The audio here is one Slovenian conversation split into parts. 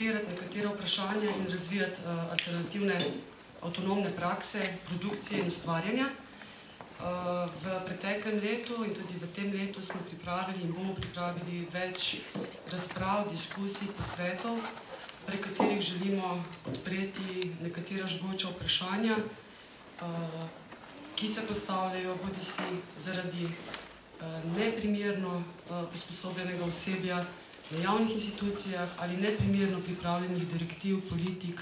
odpirati nekatera vprašanja in razvijati alternativne avtonomne prakse, produkcije in ustvarjanja. V preteklem letu in tudi v tem letu smo pripravili in bomo pripravili več razprav, diskusij, posvetov, prek katerih želimo odpreti nekatera žgoča vprašanja, ki se postavljajo bodisi zaradi neprimerno usposobljenega osebja na javnih institucijah ali neprimerno pripravljenih direktiv, politik,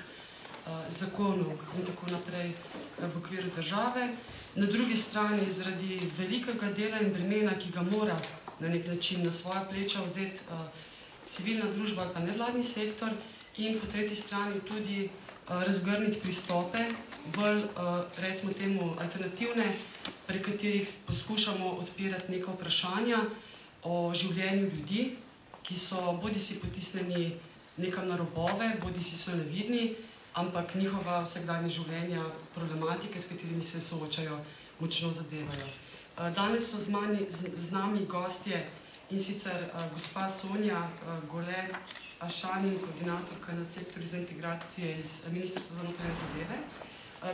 zakonov in tako naprej v okviru države. Na drugi strani zaradi velikega dela in bremena, ki ga mora na nek način na svoja pleča vzeti civilna družba ali pa nevladni sektor, in po tretji strani tudi razgrniti pristope, bolj, recimo temu, alternativne, prek katerih poskušamo odpirati neka vprašanja o življenju ljudi, ki so bodisi potisnjeni nekam na robove, bodisi so nevidni, ampak njihova vsakdanja življenja, problematike, s katerimi se soočajo, močno zadevajo. Danes so z nami gostje, in sicer gospa Sonja Gole Ašanin, koordinatorka na sektorju za integracije iz Ministrstva za notranje zadeve,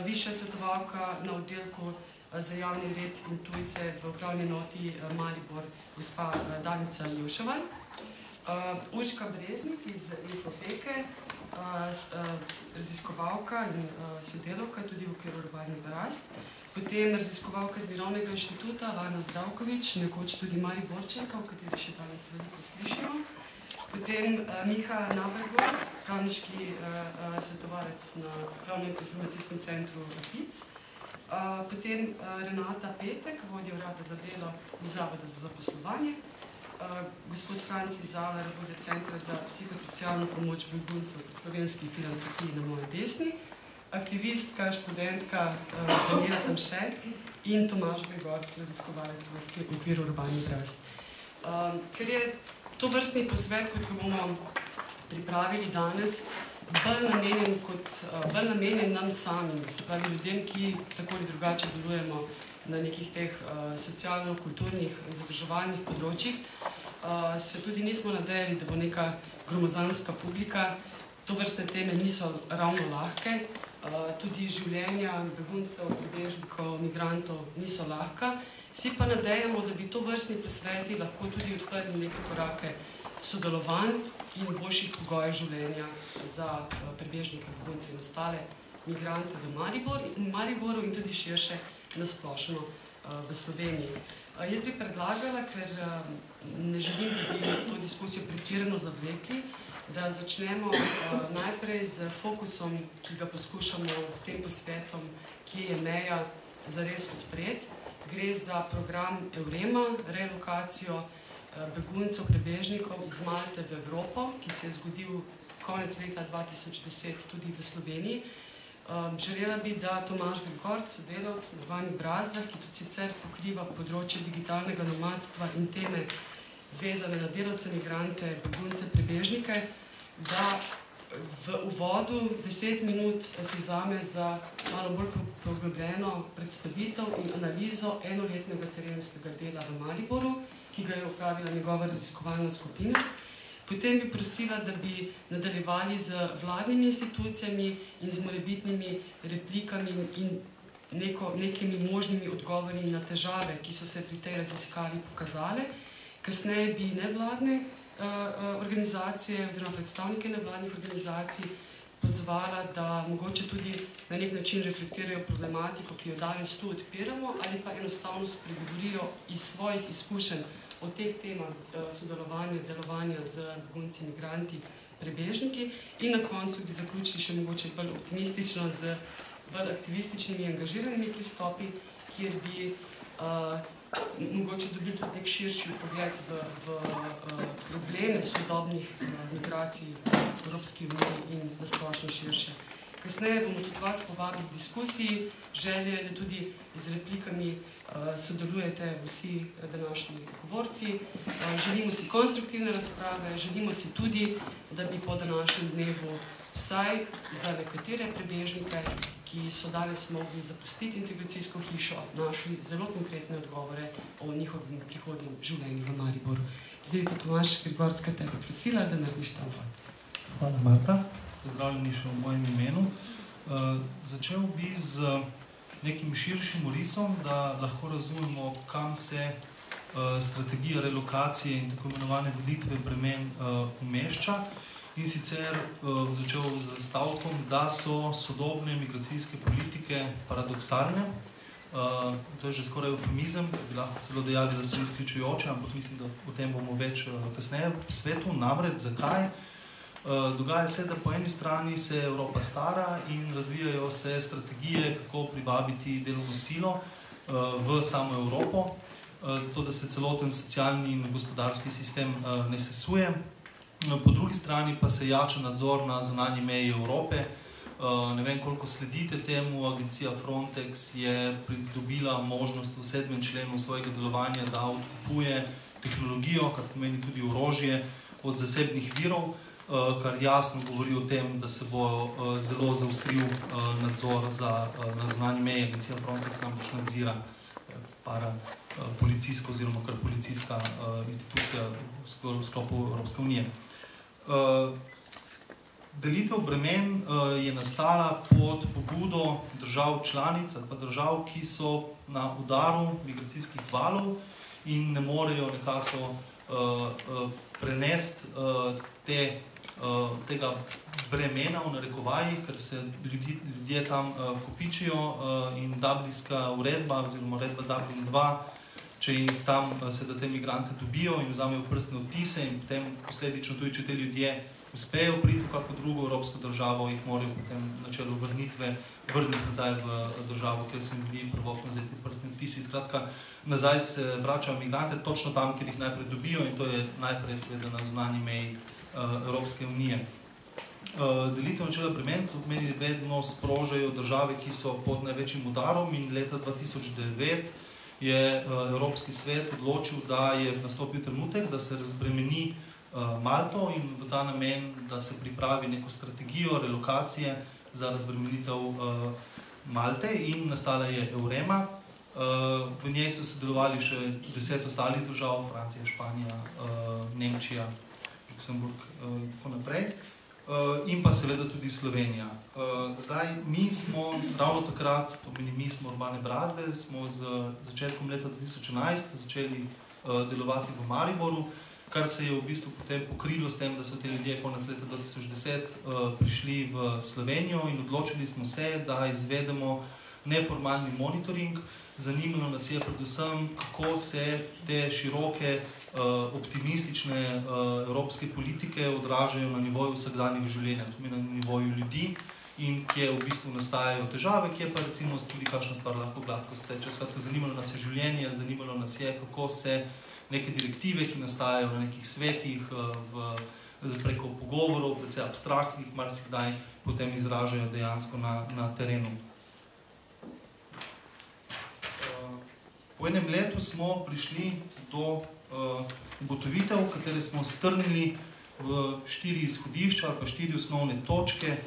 višja svetovalka na oddelku za javni red in tujce v upravni enoti Maribor, gospa Danica Jevševan, Urška Breznik iz Infoteke, raziskovalka in sodelavka tudi v okviru Urbani Brast, potem raziskovalka z Mirovnega inštituta Vana Zdravkovič, nekoč tudi Mariborčanka, o kateri še danes veliko slišimo, potem Miha Nabergor, pravniški svetovalec na Pravnem informacijskem centru FIC, potem Renata Petek, vodja urada za delo iz Zavoda za zaposlovanje, gospod Franci Zalar, vodja centra za psihosocialno pomoč beguncev v slovenski filantropiji na moji desni, aktivistka, študentka Daniela Tamše in Tomaž Gregorc, raziskovalec v okviru Urbani Brast. Ker je to vrstni posvet, kot ga bomo pripravili danes, bolj namenjen nam samim, se pravi ljudem, ki tako ali drugače delujemo na nekih teh socialno-kulturnih izobraževalnih področjih, se tudi nismo nadejali, da bo neka gromozanska publika. To vrstne teme niso ravno lahke, tudi življenja beguncev, pribežnikov, migrantov niso lahka. Si pa nadejamo, da bi to vrstni posveti lahko tudi odprli neke korake sodelovanj in boljših pogojev življenja za pribežnike, begunce in ostale migrante v Mariboru in tudi širše na splošno v Sloveniji. Jaz bi predlagala, ker ne želim, da bi to diskusijo pretirano zavlekli, da začnemo najprej z fokusom, ki ga poskušamo s tem posvetom, ki je meja zares odpreti. Gre za program EUREMA, relokacijo beguncev, prebežnikov iz Malte v Evropo, ki se je zgodil konec leta 2010 tudi v Sloveniji. Želela bi, da Tomaž Gregorc, sodelavec v Urbani Brazdah, ki tudi sicer pokriva področje digitalnega nomadstva in teme vezane na delavce, migrante, begunce, prebežnike, da v uvodu 10 minut si vzame za malo bolj poglobljeno predstavitev in analizo enoletnega terenskega dela v Mariboru, ki ga je opravila njegova raziskovalna skupina. Potem bi prosila, da bi nadaljevali z vladnimi institucijami in z morebitnimi replikami in nekimi možnimi odgovori na težave, ki so se pri tej raziskavi pokazale. Kasneje bi nevladne organizacije oziroma predstavnike nevladnih organizacij pozvala, da mogoče tudi na nek način reflektirajo problematiko, ki jo danes tu odpiramo, ali pa enostavno spregovorijo iz svojih izkušenj o teh temah sodelovanja, delovanja z begunci, migranti, prebežniki, in na koncu bi zaključili še mogoče bolj optimistično z bolj aktivističnimi in angažiranimi pristopi, kjer bi mogoče dobili tudi nek širši pogled v probleme sodobnih migracij v Evropski uniji in na splošno širše. Kasneje bomo tudi vas povabili k diskusiji, želje, da tudi z replikami sodelujete vsi današnji govorci. Želimo si konstruktivne razprave, želimo si tudi, da bi po današnjem dnevu vsaj za nekatere prebežnike, ki so danes mogli zapustiti integracijsko hišo, našli zelo konkretne odgovore o njihovem prihodnjem življenju v Mariboru. Zdaj pa Tomaž Gregorc, tebe prosila, da narediš ta uvod. Hvala, Marta. Pozdravljeni še v mojem imenu. Začel bi z nekim širšim orisom, da lahko razumemo, kam se strategija relokacije in tako imenovane delitve bremen umešča. In sicer začel z stavkom, da so sodobne migracijske politike paradoksalne. To je že skoraj eufemizem, bi lahko celo dejali, da so izključujoče, ampak mislim, da o tem bomo več kasneje v svetu. Namreč, zakaj? Dogaja se, da po eni strani se Evropa stara in razvijajo se strategije, kako privabiti delovno silo v samo Evropo, zato da se celoten socialni in gospodarski sistem ne sesuje. Po drugi strani pa se jača nadzor na zunanji meji Evrope. Ne vem, koliko sledite temu, agencija Frontex je pridobila možnost v 7. členu svojega delovanja, da odkupuje tehnologijo, kar pomeni tudi orožje, od zasebnih virov, kar jasno govori o tem, da se bo zelo zaostril nadzor na zunanji meji. Agencija Frontex namreč nadzira policijska oziroma kar policijska institucija v sklopu Evropske unije. Delitev bremen je nastala pod pobudo držav članic ali pa držav, ki so na udaru migracijskih valov in ne morejo nekako prenesti tega bremena v narekovajih, ker se ljudje tam kopičijo in Dublinska uredba oziroma uredba Dublin 2, če jih tam seveda te migrante dobijo in vzamejo prstne odtise in potem posledično tudi, če te ljudje uspejo priti v kako drugo evropsko državo, jih morajo potem na čelu vrnitve vrniti nazaj v državo, kjer so jim bili prvotno vzeti prstni odtisi. Skratka, nazaj se vračajo migrante točno tam, kjer jih najprej dobijo in to je najprej seveda na zunanji meji Evropske unije. Delitev načela bremen, to pomeni, da vedno sprožajo države, ki so pod največjim udarom in leta 2009 je Evropski svet odločil, da je nastopil trenutek, da se razbremeni Malto in v ta namen, da se pripravi neko strategijo relokacije za razbremenitev Malte in nastala je Eurema. V njej so sodelovali še 10 ostalih držav, Francija, Španija, Nemčija, Luksemburg in tako naprej. In pa seveda tudi Slovenija. Zdaj, mi smo ravno takrat, mi smo Urbane Brazde, smo z začetkom leta 2011 začeli delovati v Mariboru, kar se je v bistvu potem pokrilo s tem, da so te ljudje konec leta 2010 prišli v Slovenijo in odločili smo se, da izvedemo neformalni monitoring. Zanimalo nas je predvsem, kako se te široke, optimistične evropske politike odražajo na nivoju vsakdanjega življenja, tudi na nivoju ljudi in kje v bistvu nastajajo težave, kje pa recimo tudi kakšna stvar lahko gladko steče. Skratka, zanimalo nas je življenje, zanimalo nas je, kako se neke direktive, ki nastajajo na nekih svetih, preko pogovorov, predvsej abstraktnih, marsikdaj potem izražajo dejansko na terenu. Po enem letu smo prišli do ugotovitev, katere smo strnili v 4 izhodišča ali pa 4 osnovne točke,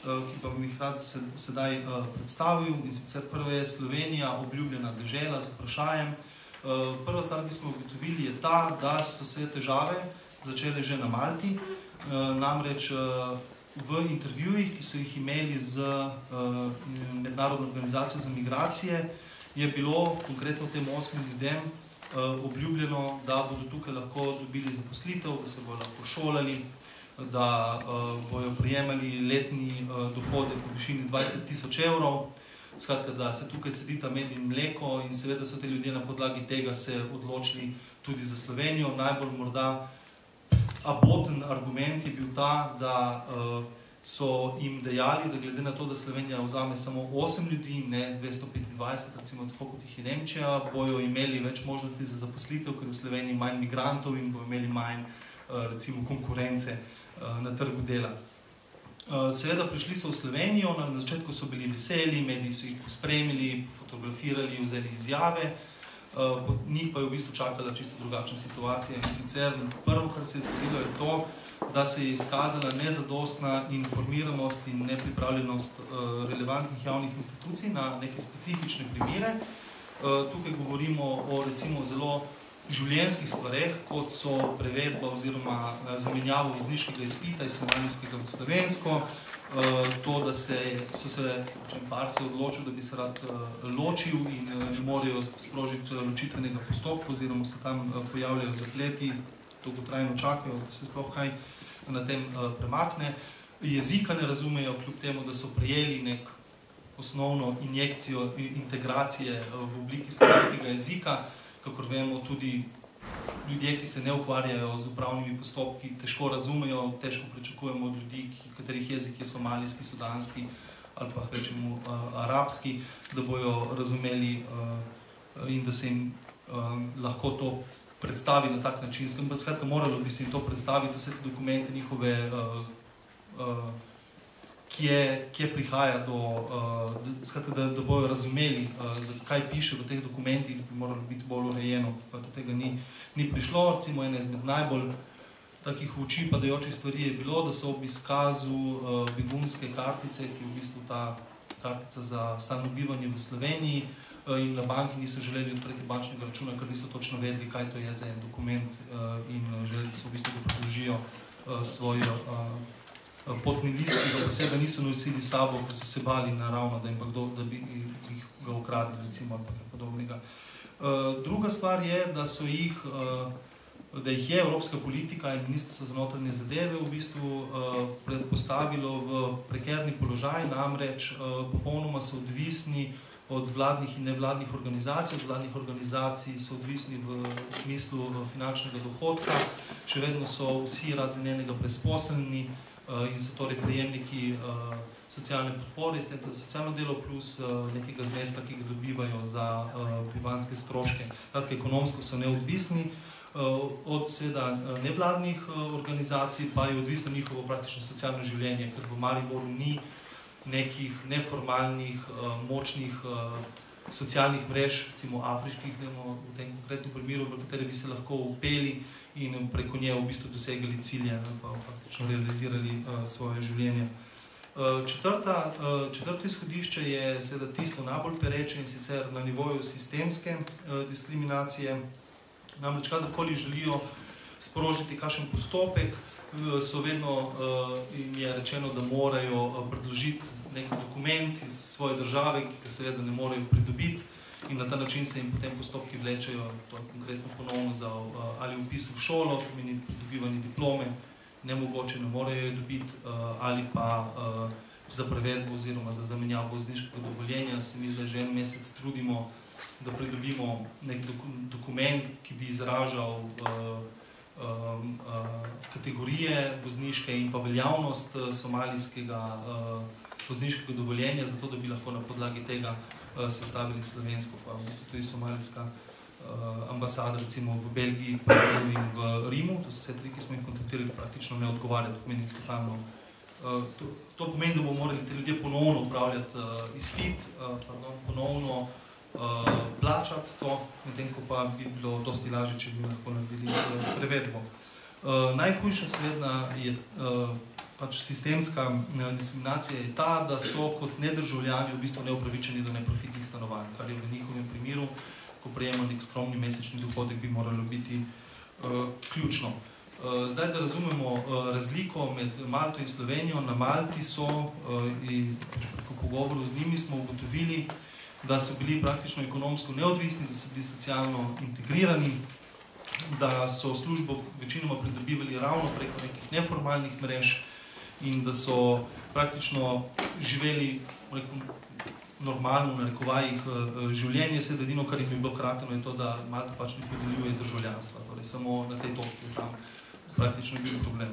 ki pa bi jih rad sedaj predstavil. In sicer prva je Slovenija, obljubljena dežela, z vprašajem. Prva stvar, ki smo ugotovili, je ta, da so se težave začele že na Malti. Namreč v intervjujih, ki so jih imeli z Mednarodno organizacijo za migracije, je bilo konkretno tem 8 ljudem obljubljeno, da bodo tukaj lahko dobili zaposlitev, da se bodo lahko šolali, da bodo prejemali letni dohodek v višini 20.000 evrov. Skratka, da se tukaj cedita med in mleko in seveda so te ljudje na podlagi tega se odločili tudi za Slovenijo. Najbolj morda aboten argument je bil ta, da so jim dejali, da glede na to, da Slovenija vzame samo 8 ljudi, ne 225, recimo tako kot jih je Nemčija, bojo imeli več možnosti za zaposlitev, ker v Sloveniji manj migrantov in bojo imeli manj recimo konkurence na trgu dela. Seveda prišli so v Slovenijo, na začetku so bili veseli, mediji so jih pospremili, fotografirali, vzeli izjave, njih pa je v bistvu čakala čisto drugačna situacija. In sicer prvo, kar se je zgodilo, je to, da se je izkazala nezadostna informiranost in nepripravljenost relevantnih javnih institucij na neke specifične primere. Tukaj govorimo o recimo zelo življenjskih stvareh, kot so prevedba oziroma zamenjavo vozniškega izpita iz somalijskega v slovensko, to, da so se par se odločil, da bi se rad ločil in ne morejo sprožiti ločitvenega postopka oziroma se tam pojavljajo zapleti, dolgotrajno čakajo, da se sploh kaj na tem premakne. Jezika ne razumejo, kljub temu, da so prejeli nek osnovno injekcijo integracije v obliki slovenskega jezika. Kakor vemo, tudi ljudje, ki se ne ukvarjajo z upravnimi postopki, težko razumejo, težko pričakujemo od ljudi, katerih jezik je somalijski, sudanski ali pa rečemo arabski, da bojo razumeli in da se jim lahko to predstavi na tak način. Skratka, moralo bi se jim to predstaviti, vse te dokumente njihove, kje prihaja do, skratka, da bojo razumeli, kaj piše v teh dokumentih, bi moralo biti bolj urejeno, pa do tega ni prišlo. Recimo, ena izmed najbolj takih v oči padajočih stvari je bilo, da so ob izkazu begunske kartice, ki je v bistvu ta kartica za stalno bivanje v Sloveniji, in na banki niso želeli odpreti bančnega računa, ker niso točno vedeli, kaj to je za en dokument in želeli so v bistvu, da predložijo svojo potni list, ki ga posebej niso nosili sabo, ker so se bali naravno, da bi jih ga ukradli, recimo, ali pa podobnega. Druga stvar je, da jih je evropska politika in Ministrstvo za notranje zadeve v bistvu predpostavilo v prekerni položaj, namreč popolnoma so odvisni od vladnih in nevladnih organizacij. Od vladnih organizacij so odvisni v smislu finančnega dohodka, še vedno so vsi razen enega brezposelni, in so torej prejemniki socialne podpore, iz tega socialno delo plus nekega zneska, ki ga dobivajo za bivanjske stroške. Tako ekonomsko so neodvisni od seveda nevladnih organizacij, pa je odvisno njihovo praktično socialno življenje, ker v Mariboru ni nekih neformalnih, močnih socialnih mrež, recimo afriških, v tem konkretnem primeru, v katere bi se lahko upeli in preko nje v bistvu dosegali cilje, pa praktično realizirali svoje življenje. Četrto izhodišče je seveda tisto najbolj pereče in sicer na nivoju sistemske diskriminacije. Namreč, kadarkoli želijo sprožiti kakšen postopek, so vedno jim je rečeno, da morajo predložiti nek dokument iz svoje države, ki ga seveda ne morejo pridobiti, in na ta način se jim potem postopki vlečejo, to je konkretno ponovno za ali vpis v šolo, pomeni pridobivanje diplome, nemogoče ne morejo jo dobiti, ali pa za prevedbo oziroma za zamenjavo vozniškega dovoljenja. Se mi zdaj že en mesec trudimo, da pridobimo nek dokument, ki bi izražal kategorije vozniške in pa veljavnost somalijskega vozniškega dovoljenja, zato da bi lahko na podlagi tega sestavili slovensko, pa v bistvu tudi somalijska ambasada, recimo v Belgiji, in v Rimu, to so vse tri, ki smo jih kontaktirali, praktično ne odgovarjati, to pomeni totalno. To pomeni, da bomo morali te ljudje ponovno upravljati izpit, ponovno plačati to, medtem ko pa bi bilo dosti lažje, če bi lahko naredili prevedbo. Najhujša seveda je pač sistemska diskriminacija je ta, da so kot nedržavljani v bistvu neupravičeni do neprofitnih stanovanj, kar je v njihovem primeru, ko prejema nek skromni mesečni dohodek, bi moralo biti ključno. Zdaj, da razumemo razliko med Malto in Slovenijo, na Malti so, po pogovoru z njimi smo ugotovili, da so bili praktično ekonomsko neodvisni, da so bili socialno integrirani, da so službo večinoma pridobivali ravno preko nekih neformalnih mrež in da so praktično živeli normalno, na rekovajih, življenje. Sedaj edino, kar jim je bilo krateno, je to, da Malta pač ne podeljuje državljanstva. Torej, samo na tej točki je tam praktično bil problem.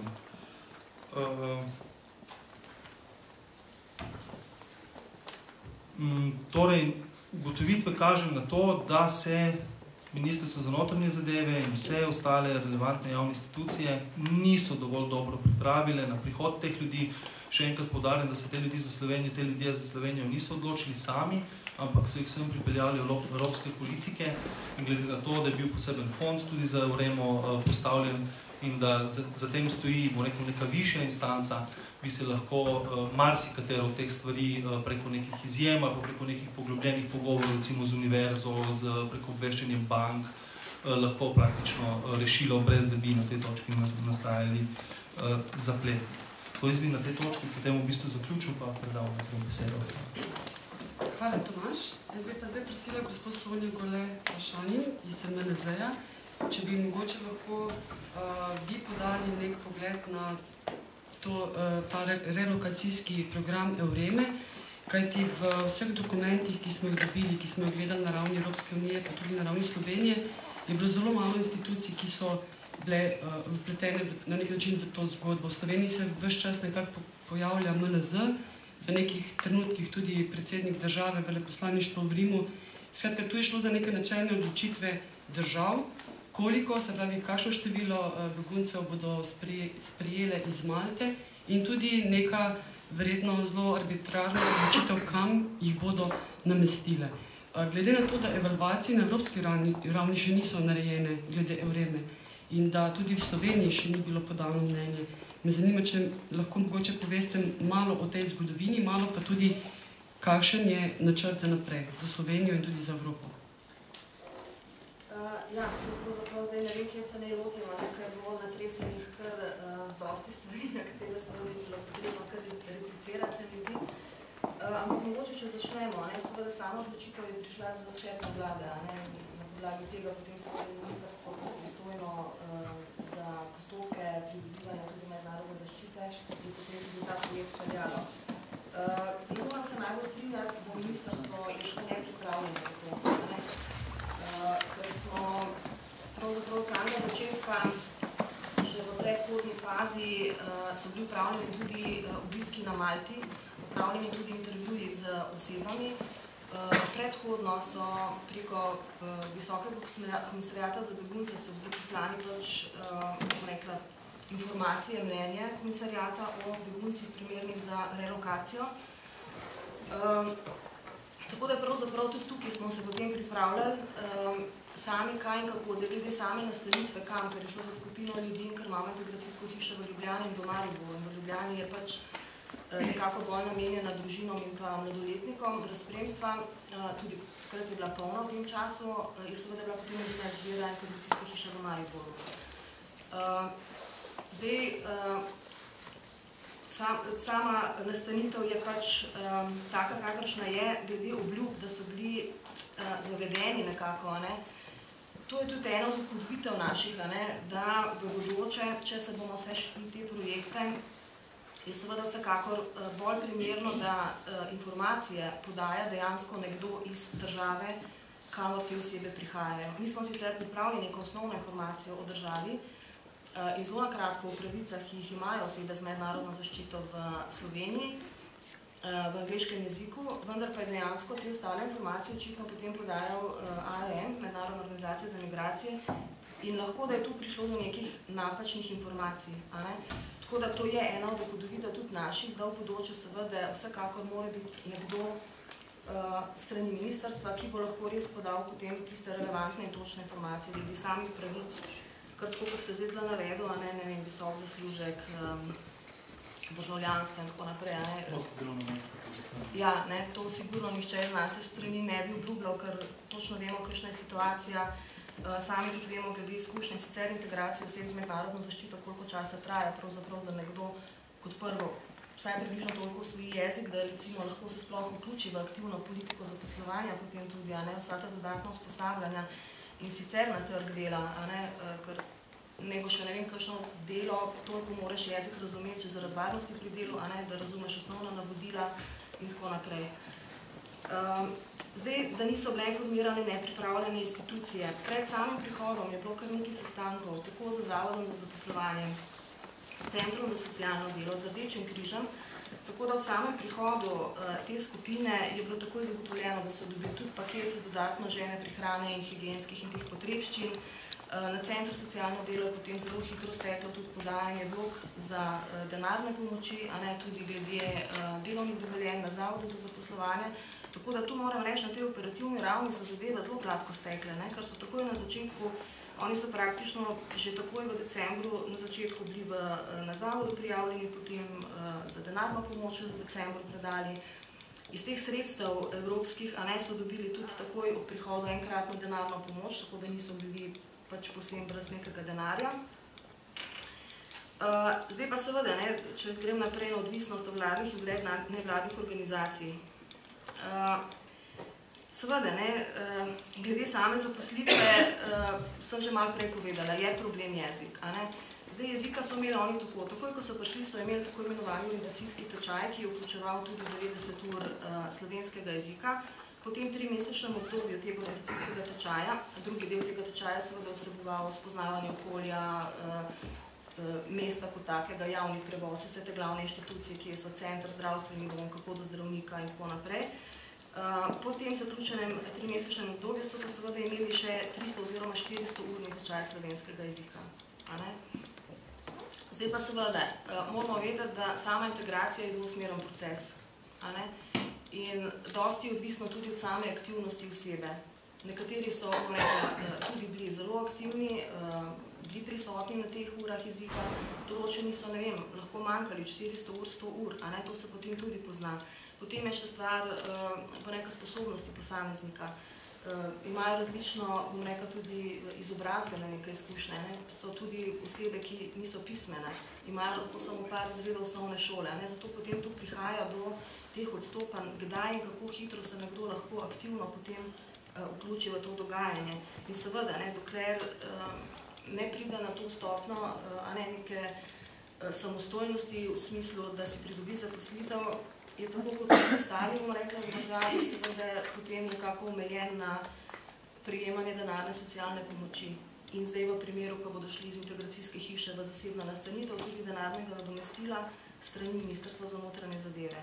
Torej, ugotovitve kažem na to, da se Ministrstvo za notranje zadeve in vse ostale relevantne javne institucije niso dovolj dobro pripravile na prihod teh ljudi. Še enkrat poudarjam, da se te ljudje za Slovenijo niso odločili sami, ampak so jih sem pripeljali evropske politike in glede na to, da je bil poseben fond tudi za Euremo postavljen in da za tem stoji, bo rekel, neka višja instanca, bi se lahko marsikatero od teh stvari preko nekih izjem ali preko nekih poglobljenih pogovorov, recimo z univerzo, preko obveščanjem bank, lahko praktično rešilo, brez da bi na tej točki nastajali zaplet. To jaz bi na tej točki potem v bistvu zaključil, pa predal nekaj besedo. Hvala, Tomaž. Jaz bi pa zdaj prosila gospod Sonjo Gole Pašanin iz MNZ-ja, če bi mogoče lahko vi podali nek pogled na ta relokacijski program EUREME, kajti v vseh dokumentih, ki smo jih dobili, ki smo jih gledali na ravni Evropske unije, pa tudi na ravni Slovenije, je bilo zelo malo institucij, ki so bile vpletene na nek način v to zgodbo. V Sloveniji se ves čas nekako pojavlja MNZ, v nekih trenutkih tudi predsednik države, veleposlaništvo v Rimu. Skratka, tu je šlo za neke načelne odločitve držav, koliko, se pravi, kakšno število beguncev bodo sprejele iz Malte in tudi neka verjetno zelo arbitrarna odločitev, kam jih bodo namestile. Glede na to, da evalvacije na evropski ravni še niso narejene glede EUREME in da tudi v Sloveniji še ni bilo podano mnenje, me zanima, če lahko mogoče poveste malo o tej zgodovini, malo pa tudi, kakšen je načrt za naprej, za Slovenijo in tudi za Evropo. Ja, se pravzaprav zdaj ne vem, kje se ne lotimo, ker je bilo natresenih kar dosti stvari, na katere se bi bilo potrebno kar replicirati, se mi zdi. Ampak mogoče, če začnemo, seveda sama odločitev je prišla z sklepom vlade, na podlagi tega potem se je ministrstvo pristojno za postopke pridobivanja tudi mednarodne zaščite in potem tudi ta projekt peljalo. In moram se najbolj strinjati, da ministrstvo je še nepripravljeno na to, ker smo pravzaprav od samega začetka, že v predhodni fazi, so bili upravljeni tudi obiski na Malti, upravljeni tudi intervjuji z osebami. Predhodno so preko Visokega komisariata za begunce so bili poslani informacije, mnenje komisariata o beguncih primernih za relokacijo. Tako da pravzaprav tudi tukaj smo se potem pripravljali sami kaj in kako, zdaj glede same nastanitve kam, ker je šlo za skupino ljudi in ker imamo integracijsko hišo v Ljubljani in v Mariboru. In v Ljubljani je pač nekako bolj namenjena družinom in pa mladoletnikom brez spremstva, tudi takrat je bila polna v tem času, je seveda bila potem edina izbira integracijska hiša v Mariboru. Zdaj, sama nastanitev je pač taka, kakršna je, glede obljub, da so bili zavedeni nekako. To je tudi ena od ugotovitev naših, da v bodoče, če se bomo vse šli te projekte, je seveda vsekakor bolj primerno, da informacije podaja dejansko nekdo iz države, kamor te osebe prihajajo. Mi smo sicer pripravili neko osnovno informacijo o državi, in zelo na kratko o pravicah, ki jih imajo osebe z mednarodno zaščito v Sloveniji, v angleškem jeziku, vendar pa je dejansko te ostale informacije očitno potem podajal AEM, Mednarodna organizacija za migracije, in lahko, da je tu prišlo do nekih napačnih informacij. Tako da to je ena od ugotovitev tudi naših, da v bodoče seveda vsekakor mora biti nekdo strani ministrstva, ki bo lahko res podal potem tiste relevantne in točne informacije glede samih pravic, kar tako, kot ste zdaj zelo naredil, ne vem, visok zaslužek, državljanstva in tako naprej. Ja, to sigurno nihče iz naše strani ne bi obljubljal, ker točno vemo, kakšna je situacija. Sami tudi vemo, glede izkušnje, sicer integracije oseb z mednarodno zaščito, koliko časa traja, pravzaprav, da nekdo kot prvo vsaj približno toliko osvoji jezik, da recimo lahko se sploh vključi v aktivno politiko zaposlovanja, potem tudi vsa ta dodatna usposabljanja in sicer na trg dela, ker ne bo še ne vem kakšno delo, toliko moraš jezik razumeti, že zaradi varnosti pri delu, da razumeš osnovna navodila in tako naprej. Zdaj, da niso bile informirane nepripravljene institucije. Pred samim prihodom je bilo kar nekaj sestankov, tako za Zavodom za zaposlovanje, s Centrom za socialno delo, z Rdečim križem, tako da v samem prihodu te skupine je bilo takoj zagotovljeno, da so dobili tudi paket dodatno žene prihrane in higienskih in teh potrebščin. Na Centru socialno delo je potem zelo hitro steklo tudi podajanje vlog za denarne pomoči, tudi glede delovnih dovoljenj na Zavodu za zaposlovanje. Tako da tu moram reči, na tej operativni ravni so zadeve zelo gladko stekle, ker so takoj na začetku, oni so praktično že takoj v decembru na začetku bili na Zavodu prijavljeni, potem za denarno pomoč v decembru predali. Iz teh sredstev evropskih so dobili tudi takoj ob prihodu enkratno denarno pomoč, tako da niso bili pač posebno brez nekega denarja. Zdaj pa seveda, če grem naprej na odvisnost od vladnih in nevladnih organizacij. Seveda, glede same zaposlitve sem že malo prej povedala, je problem jezik. Zdaj jezika so imeli oni takoj, ko so prišli, so imeli tako imenovani orientacijski tečaj, ki je vključeval tudi 90 ur slovenskega jezika. Po tem 3-mesečnem obdobju tega orientacijskega tečaja, drugi del tega tečaja seveda vseboval spoznavanje okolja, mesta kot takega, javni prevoz, vse te glavne inštitucije, ki so center, zdravstveni dom, kako do zdravnika in tako naprej. Po tem zaključenem 3-mesečnem obdobju so pa seveda imeli še 300 oziroma 400 urni tečaj slovenskega jezika. Zdaj pa seveda, moramo vedeti, da sama integracija je dvosmeren proces. In dosti je odvisno tudi od same aktivnosti osebe. Nekateri so tudi bili zelo aktivni, bili prisotni na teh urah jezika, določeni so, lahko manjkali 400 ur, 100 ur, to se potem tudi pozna. Potem je še stvar sposobnosti posameznika. Imajo različno, tudi izobrazbene neke izkušnje, so tudi osebe, ki niso pismene, imajo lahko samo par razredov osnovne šole, zato potem tu prihaja do teh odstopanj, kdaj in kako hitro se nekdo lahko aktivno potem vključi v to dogajanje. In seveda, dokler ne pride na to stopno neke samostojnosti v smislu, da si pridobi zaposlitev, je tako kot ostali, v državi, seveda potem nekako omejen na prijemanje denarne socialne pomoči. In zdaj v primeru, ko bodo šli iz integracijske hiše v zasebno nastanitev, tudi denarnega nadomestila strani Ministrstva za notranje zadeve.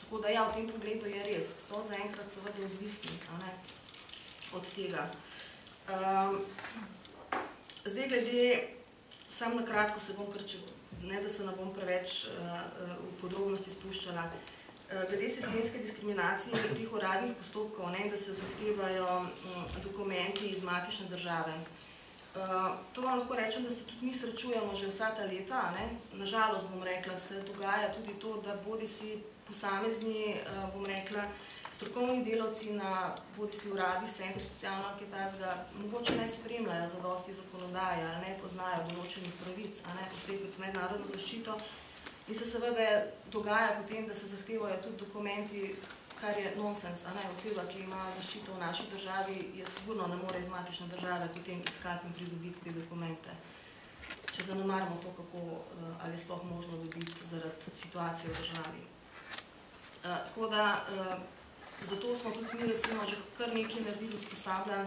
Tako da ja, v tem pogledu je res, so zaenkrat seveda odvisni od tega. Zdaj glede, sam na kratko se bom da se ne bom preveč v podrobnosti spuščala. Glede sistemske diskriminacije in teh uradnih postopkov, da se zahtevajo dokumenti iz matične države. To vam lahko rečem, da se tudi mi srečujemo že vsa ta leta. Nažalost, bom rekla, se dogaja tudi to, da bodisi posamezni, bom rekla, strokovni delavci na bodisi uradih, centrih socialno kitajskega, mogoče ne spremljajo zadosti zakonodaje, ne poznajo določenih pravic, posebej z mednarodno zaščito. In se seveda dogaja potem, da se zahtevajo tudi dokumenti, kar je nonsens. Oseba, ki ima zaščito v naši državi, je sigurno ne more iz matične države potem iskati in pridobiti te dokumente. Če zanemarimo to, kako ali je sploh možno dobiti zaradi situacije v državi. Tako da, zato smo tudi mi recimo že kar nekaj naredili usposabljanj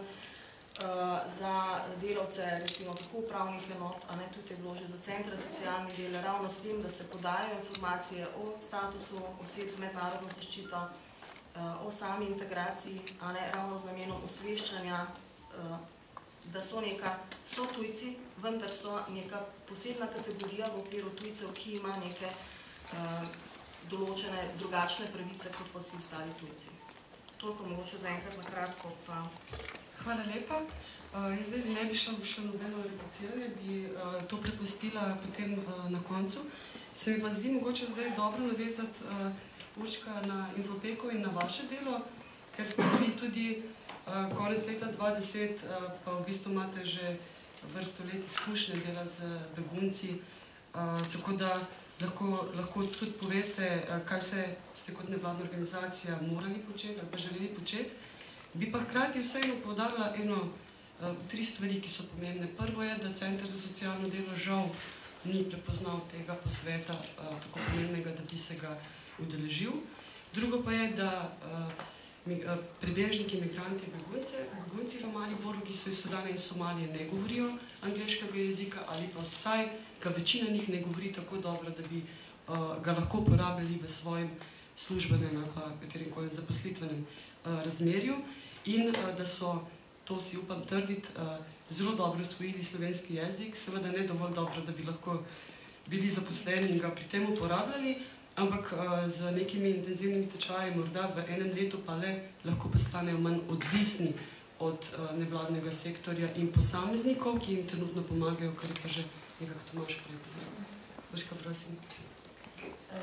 za delavce, recimo tako upravnih enot, tudi je bilo že za centre socialne dele, ravno s tem, da se podajo informacije o statusu oseb z mednarodno zaščito, o sami integraciji, ravno z namenom osveščanja, da so tujci, vendar so neka posebna kategorija v okviru tujcev, ki ima neke določene drugačne pravice, kot pa vsi ostali tujci. Toliko mogoče zaenkrat na kratko pa... Hvala lepa. Jaz zdaj ne bi šla nobeno repliciranje, bi to prepustila potem na koncu. Se mi pa zdi mogoče zdaj dobro navezati Urška na Infoteko in na vaše delo, ker ste bili tudi konec leta 2010, pa v bistvu imate že vrsto let izkušnje dela z begunci, tako da lahko tudi poveste, kaj vse ste kot nevladna organizacija morali početi ali pa želeli početi. Bi pa hkrati vseeno poudarila tri stvari, ki so pomembne. Prvo je, da Center za socialno delo žal ni prepoznal tega posveta tako pomembnega, da bi se ga udeležil. Drugo pa je, da prebežniki, migranti, begunci v Mariboru, ki so iz Sudana in Somalije, ne govorijo angleškega jezika ali pa vsaj, ga večina njih ne govori tako dobro, da bi ga lahko uporabljali v svojem službenem ali pa katerikoli zaposlitvenem razmerju in da so, to si upam trditi, zelo dobro usvojili slovenski jezik, seveda ne dovolj dobro, da bi lahko bili zaposleni in ga pri tem uporabljali, ampak z nekimi intenzivnimi tečaji morda v enem letu pa le lahko postanejo manj odvisni od nevladnega sektorja in posameznikov, ki jim trenutno pomagajo, kar je pa že nekako Tomaž prej pozoril. Urška, prosim.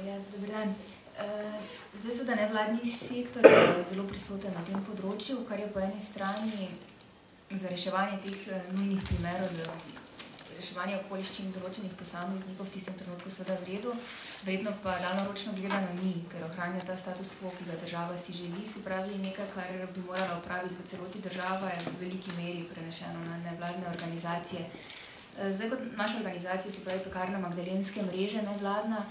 Ja, dober dan. Zdaj so, da nevladni sektor je zelo prisoten na tem področju, kar je po eni strani za reševanje teh nujnih primerov, za reševanje okoliščin določenih posameznikov v tistem trenutku seveda v redu, vredno pa daljnoročno gledano ni, ker ohranja ta status quo, ki ga država si želi, se pravi nekaj, kar bi morala opraviti v celoti država, je v veliki meri prenešeno na nevladne organizacije. Zdaj kot naša organizacija, se pravi Pekarna Magdalenske mreže nevladna,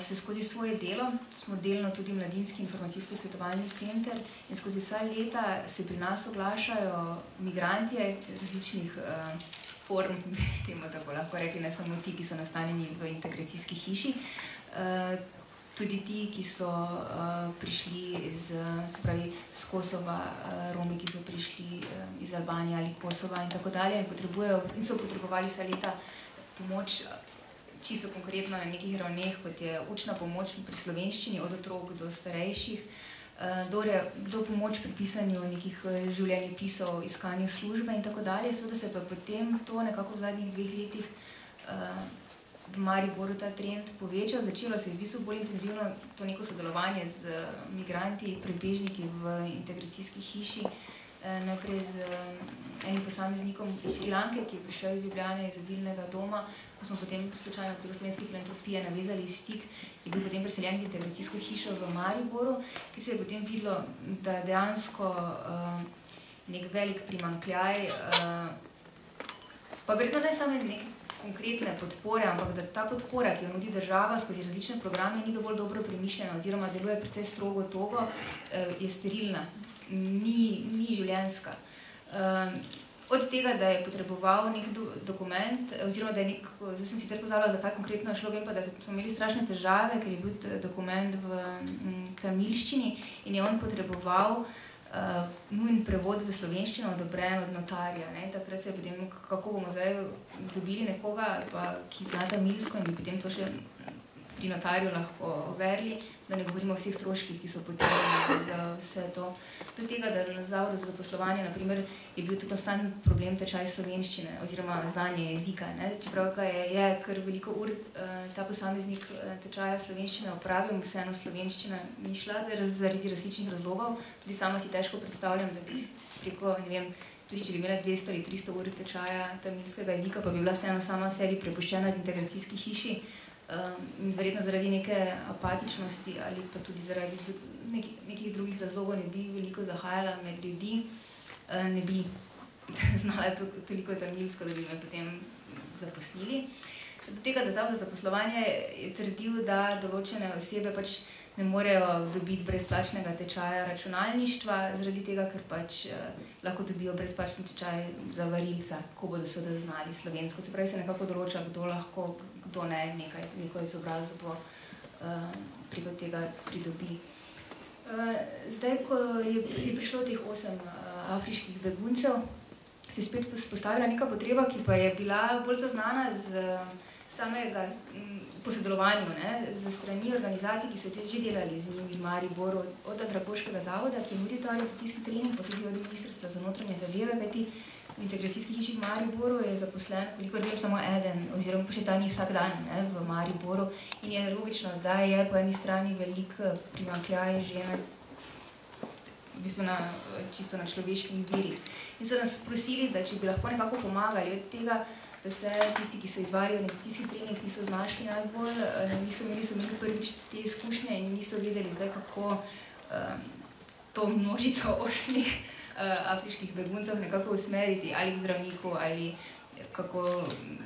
se skozi svoje delo, smo delno tudi Mladinski informacijski svetovalni center in skozi vsa leta se pri nas oglašajo migrantje različnih form, temu tako lahko rekli, ne samo ti, ki so nastanjeni v integracijski hiši, tudi ti, ki so prišli z Kosova, Romi, ki so prišli iz Albanije ali Kosova in tako dalje in so potrebovali vsa leta pomoč čisto konkretno na nekih ravneh, kot je učna pomoč pri slovenščini od otrok do starejših, do pomoč pri pisanju nekih življenjepisov, iskanju službe in tako dalje. Seveda se pa potem to nekako v zadnjih 2 letih v Mariboru ta trend povečal. Začelo se je v bistvu bolj intenzivno to neko sodelovanje z migranti, prebežniki v integracijski hiši, najprej z enim posameznikom iz Šrilanke, ki je prišel iz Ljubljane, iz azilnega doma, ko smo potem slučajno preko Slovenske filantropije navezali stik, je bil potem preseljen v integracijsko hišo v Mariboru, ker se je potem videlo, da dejansko nek velik primanjkljaj, pa verjetno ne samo neke konkretne podpore, ampak da ta podpora, ki jo nudi država skozi različne programe, ni dovolj dobro premišljena oziroma deluje precej strogo togo, je sterilna, ni življenjska. Od tega, da je potreboval nek dokument, oziroma da je zdaj sem sicer pozabila, zakaj konkretno je šlo, vem pa, da smo imeli strašne težave, ker je bil dokument v tamilščini in je on potreboval nujen prevod v slovenščino odobren od notarja. Takrat se je potem, kako bomo zdaj dobili nekoga, ki zna tamilsko in bi potem to še pri notarju lahko overili, da ne govorimo o vseh stroških, ki so potrebni za vse to. Do tega, da na Zavodu za zaposlovanje, na primer, je bil konstantni problem tečaj slovenščine oziroma znanje jezika. Čeprav je kar veliko ur ta posameznik tečaja slovenščine opravil, vseeno slovenščina ni šla zaradi različnih razlogov. Tudi sama si težko predstavljam, da bi preko, ne vem, tudi če bi imela 200 ali 300 ur tečaja tamilskega jezika, pa bi bila vseeno sama sebi prepuščena v integracijski hiši. Verjetno zaradi neke apatičnosti ali pa tudi zaradi nekih drugih razlogov ne bi veliko zahajala med ljudi, ne bi znala toliko tamilsko, da bi me potem zaposlili. Do tega, da Zavod za zaposlovanje je trdil, da določene osebe pač ne morejo dobiti brezplačnega tečaja računalništva, zaradi tega, ker pač lahko dobijo brezplačni tečaj za varilca, ko bodo seveda znali slovensko. Se pravi, se nekako določa, kdo lahko, kdo ne, neko izobrazbo preko tega pridobi. Zdaj, ko je prišlo teh 8 afriških beguncev, se je spet postavila neka potreba, ki pa je bila bolj zaznana z samega posodelovanju z strani organizacij, ki so že delali z njimi v Mariboru, od Andragoškega zavoda, ki nudi ta orientacijski trening, pa tudi od Ministrstva za notranje zadeve, kajti v integracijski hiši v Mariboru je zaposlen, koliko vem, samo eden, oziroma pa še ta ni vsak dan v Mariboru. In je logično, da je po eni strani velik primanjkljaj že v bistvu čisto na človeških virih. In so nas prosili, da če bi lahko nekako pomagali od tega, da se tisti, ki so izvajali orientacijski trening, niso znašli najbolj, niso imeli prvič te izkušnje in niso vedeli zdaj, kako to množico 8 afriških beguncev nekako usmeriti ali k zdravniku ali kako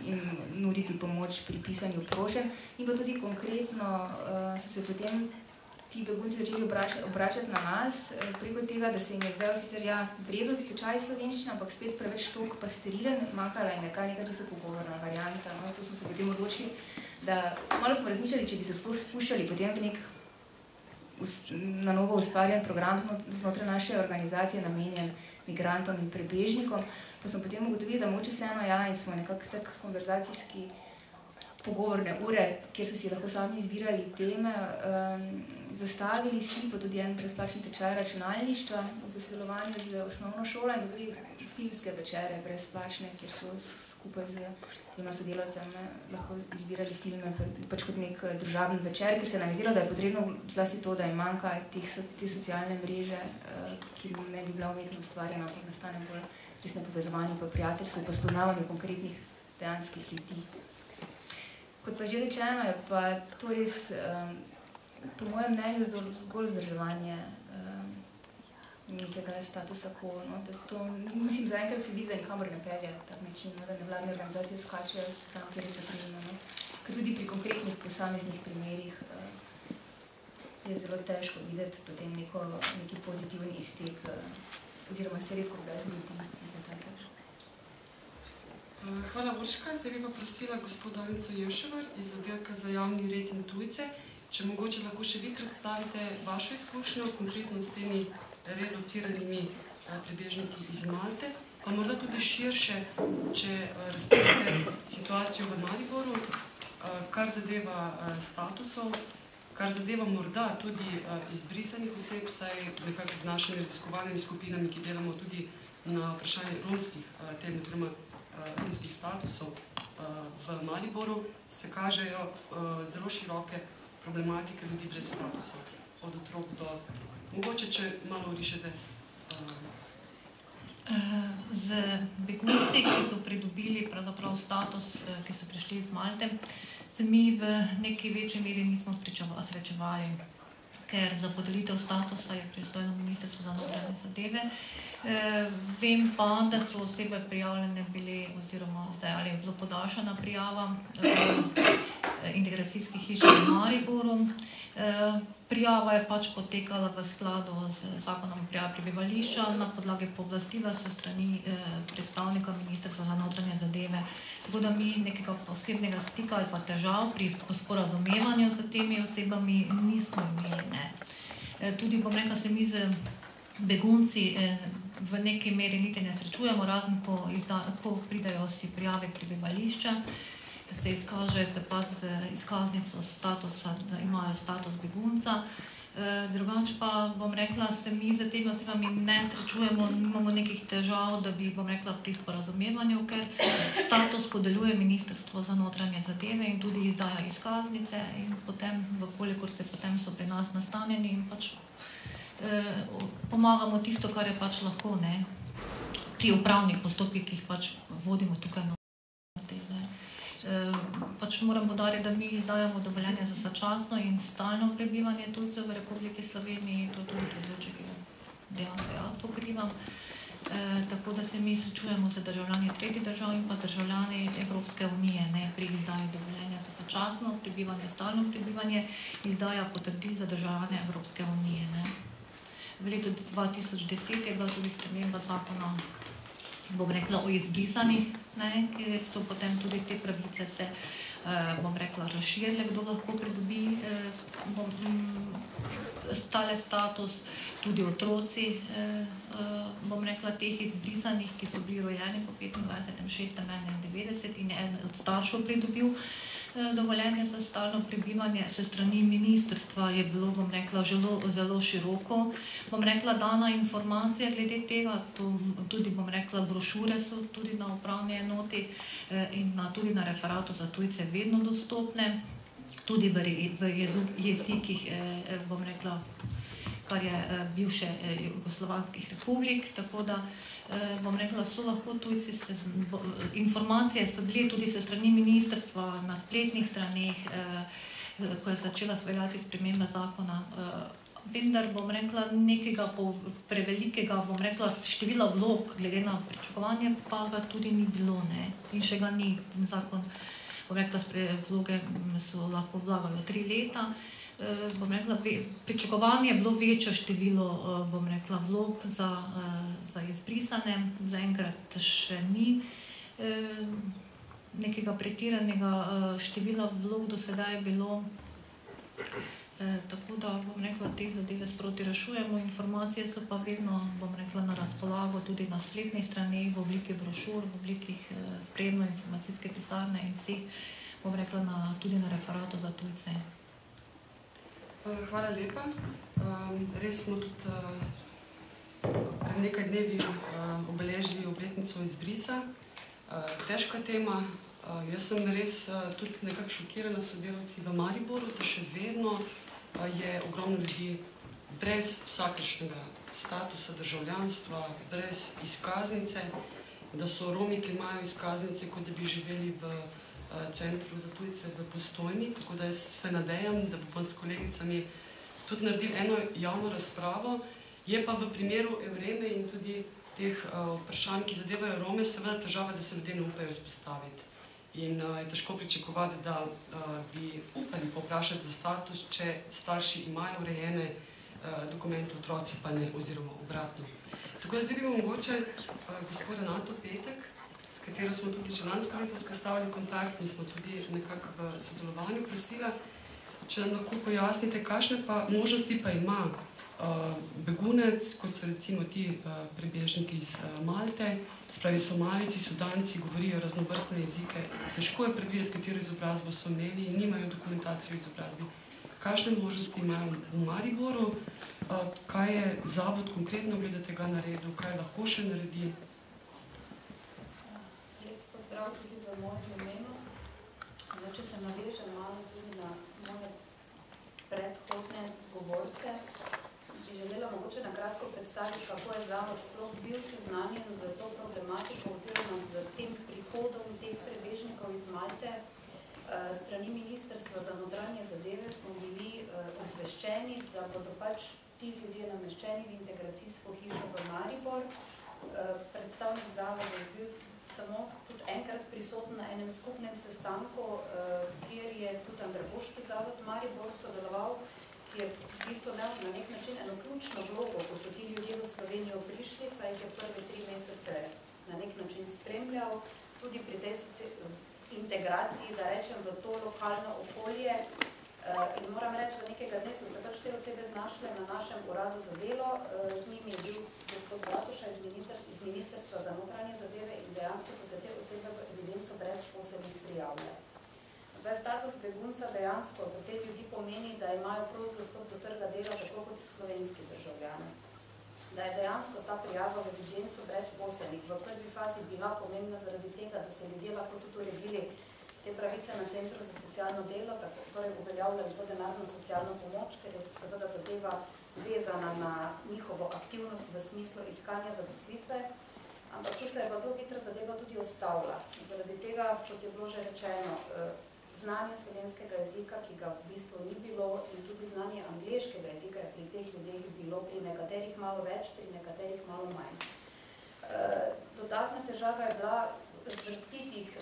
jim nuditi pomoč pri pisanju prošenj. In pa tudi konkretno so se potem ti begunci začeli obračati na nas preko tega, da se jim je zdaj sicer zbredel tečaj slovenščine, ampak spet preveč tok pa sterilen, manjkala jim je nekaj čisto pogovorna varianta. To smo se potem odločili, da malo smo razmišljali, če bi se sploh spuščali potem v nek na novo ustvarjen program znotraj naše organizacije namenjen migrantom in prebežnikom, pa smo potem ugotovili, da mogoče vseeno in smo nekako tak konverzacijski pogovorne ure, kjer so si lahko sami izbirali teme. Zastavili si pa tudi en brezplačni tečaj računalništva v sodelovanju z osnovno šolo in tudi filmske večere brezplačne, kjer so skupaj z dvema sodelavcem lahko izbirali filme pač kot nek družabni večer, ker se nam je zdelo, da je potrebno zlasti to, da jim manjka te socialne mreže, ki ne bi bila umetno ustvarjena, ampak nastane bolj resno povezovanje pa prijateljstvo in pa spoznavanje konkretnih dejanskih ljudi. Kot pa že rečeno, je pa to res, po mojem mnenju, zgolj vzdrževanje nekega statusa quo. No? To, mislim, zaenkrat se vidi, da nikamor ne pelje tak način, no? Da nevladne organizacije skačejo tam, kjer je potrebno. No? Ker tudi pri konkretnih posameznih primerih je zelo težko videti potem neki pozitiven iztek, oziroma se redko kdaj zgodi. Hvala, Urška. Zdaj bi pa prosila gospod Danico Jevševar iz oddelka za javni red in tujce, če mogoče lahko še vi predstavite vašo izkušnjo, konkretno s temi relociranimi prebežniki iz Malte, pa morda tudi širše, če razpravljate situacijo v Mariboru, kar zadeva statusov, kar zadeva morda tudi izbrisanih oseb, saj nekako z našimi raziskovalnimi skupinami, ki delamo tudi na vprašanje romskih tem, oziroma romskih statusov v Mariboru, se kažejo zelo široke problematike ljudi brez statusov, od otrok do... Mogoče, če malo orišete. Z begunci, ki so pridobili pravzaprav status, ki so prišli iz Malte, se mi v neki večji meri nismo srečevali, ker za podelitev statusa je pristojno Ministrstvo za notranje zadeve. Vem pa, da so osebe prijavljene bile, oziroma zdaj ali je bilo podaljšana prijava integracijskih hiš v Mariboru. Prijava je pač potekala v skladu z zakonom o prijavi prebivališča na podlagi pooblastila se strani predstavnika Ministrstva za notranje zadeve. Tako da mi nekega posebnega stika ali pa težav pri sporazumevanju z temi osebami nismo imeli. Ne. Tudi, bom rekla, se mi z begunci v neki meri niti ne srečujemo, razen ko pridajo si prijave prebivališča, se izkaže z izkaznico statusa, da imajo status begunca. Drugače pa, bom rekla, se mi z temi osebami ne srečujemo, nimamo nekih težav, da bi, bom rekla, pri sporazumevanju, ker status podeljuje Ministrstvo za notranje zadeve in tudi izdaja izkaznice in potem, vkolikor se potem so pri nas nastanjeni in pač pomagamo tisto, kar je pač lahko, ne, pri upravnih postopkih, ki jih pač vodimo tukaj. Pač moram poudariti, da mi izdajamo dovoljenje za začasno in stalno prebivanje tujcev v Republiki Sloveniji, to je tudi področje, ki ga dejansko jaz pokrivam. Tako da se mi srečujemo z državljani tretjih držav in pa državljani Evropske unije, ne, pri izdaji dovoljenja za začasno prebivanje, stalno prebivanje, izdaja potrdil za državljane Evropske unije. Ne. V letu 2010 je bila tudi sprememba zakona, bom rekla, o izbrisanih, ne, kjer so potem tudi te pravice se, bom rekla, razširile, kdo lahko pridobi tale status, tudi otroci, bom rekla, teh izbrisanih, ki so bili rojeni po 25.6.91 in je en od staršev pridobil dovoljenje za stalno prebivanje. Se strani ministrstva je bilo, bom rekla, zelo široko, bom rekla, dana informacija glede tega, tudi, bom rekla, brošure so tudi na upravni enoti in tudi na referatu za tujce vedno dostopne, tudi v jezikih, bom rekla, kar je bivše jugoslovanskih republik, tako da, bom rekla, so lahko tujci, informacije so bile tudi se strani ministrstva na spletnih straneh, ko je začela veljati sprememba zakona, vendar, bom rekla, nekega prevelikega, bom rekla, števila vlog, glede na pričakovanje, pa ga tudi ni bilo, ne, in še ga ni. Zakon, bom rekla, vloge so lahko vlagajo 3 leta, bom rekla, pričakovanje je bilo večjo število, bom rekla, vlog za izbrisane, zaenkrat še ni nekega pretiranega števila vlog do sedaj bilo, tako da, bom rekla, te zadeve sproti rešujemo, informacije so pa vedno, bom rekla, na razpolago tudi na spletni strani, v obliki brošur, v obliki sprejemno informacijske pisarne in vseh, bom rekla, tudi na referatu za tujce. Hvala lepa. Res smo tudi pred nekaj dnevi obeležili obletnico izbrisa. Težka tema. Jaz sem res tudi nekako šokirana s sodelavci v Mariboru, da še vedno je ogromno ljudi brez vsakršnega statusa državljanstva, brez izkaznice, da so Romi, ki imajo izkaznice, kot da bi živeli v centru za tujce v Postojni. Tako da jaz se nadejam, da bomo s kolegicami tudi naredili eno javno razpravo. Je pa v primeru Evreme in tudi teh vprašanj, ki zadevajo Rome, seveda težava, da se ljudje ne upajo izpostaviti. In je težko pričakovati, da bi upali povprašati za status, če starši imajo urejene dokumente, otroci pa ne, oziroma obratno. Tako da zdaj bi mogoče gospod Renato Petek, s katero smo tudi še lansko leto vzpostavili kontakt in smo tudi nekako v sodelovanju prosila, če nam lahko pojasnite, kakšne pa možnosti pa ima begunec, kot so recimo ti prebežniki iz Malte, spravi Somalici, Sudanci, govorijo raznovrstne jezike, težko je predvideti, katero izobrazbo so imeli in nimajo dokumentacijo o izobrazbi. Kakšne možnosti imajo v Mariboru, kaj je zavod konkretno glede tega naredil, kaj lahko še naredi? Lep pozdrav tudi v mojem imenu. Če se navežem malo tudi na moje predhodne govorce, bi želela mogoče na kratko predstaviti, kako je zavod sploh bil seznanjen z to problematiko oziroma z tem prihodom teh prebežnikov iz Malte. Strani Ministrstva za notranje zadeve smo bili obveščeni, da bodo pač ti ljudje nameščeni v integracijsko hišo v Maribor. Predstavnik zavoda je bil samo tudi enkrat prisoten na enem skupnem sestanku, kjer je tudi Andragoški zavod Maribor sodeloval, ki je v bistvu imel na nek način eno ključno vlogo, ko so ti ljudje v Slovenijo prišli, saj jih je prve 3 mesece na nek način spremljal, tudi pri tej integraciji, da rečem, v to lokalno okolje. In moram reči, da nekega dne so se pač te osebe znašle na našem uradu za delo, z njimi je bil gospod Bratuša iz Ministrstva za notranje zadeve in dejansko so se te osebe v evidenco brezposelnih prijavile. Zdaj, status begunca dejansko za te ljudi pomeni, da imajo prost dostop do trga dela tako kot slovenski državljani. Da je dejansko ta prijava v evidenco brezposelnih v prvi fazi bila pomembna zaradi tega, da so ljudje lahko tudi uredili te pravice na Centru za socialno delo, torej uveljavljali to denarno socialno pomoč, ker je seveda zadeva vezana na njihovo aktivnost v smislu iskanja zaposlitve, ampak tu se je pa zelo hitro zadeva tudi ustavila. Zaradi tega, kot je bilo že rečeno, znanje slovenskega jezika, ki ga v bistvu ni bilo, in tudi znanje angleškega jezika je pri teh ljudeh bilo pri nekaterih malo več, pri nekaterih malo manj. Dodatna težava je bila vrstitih,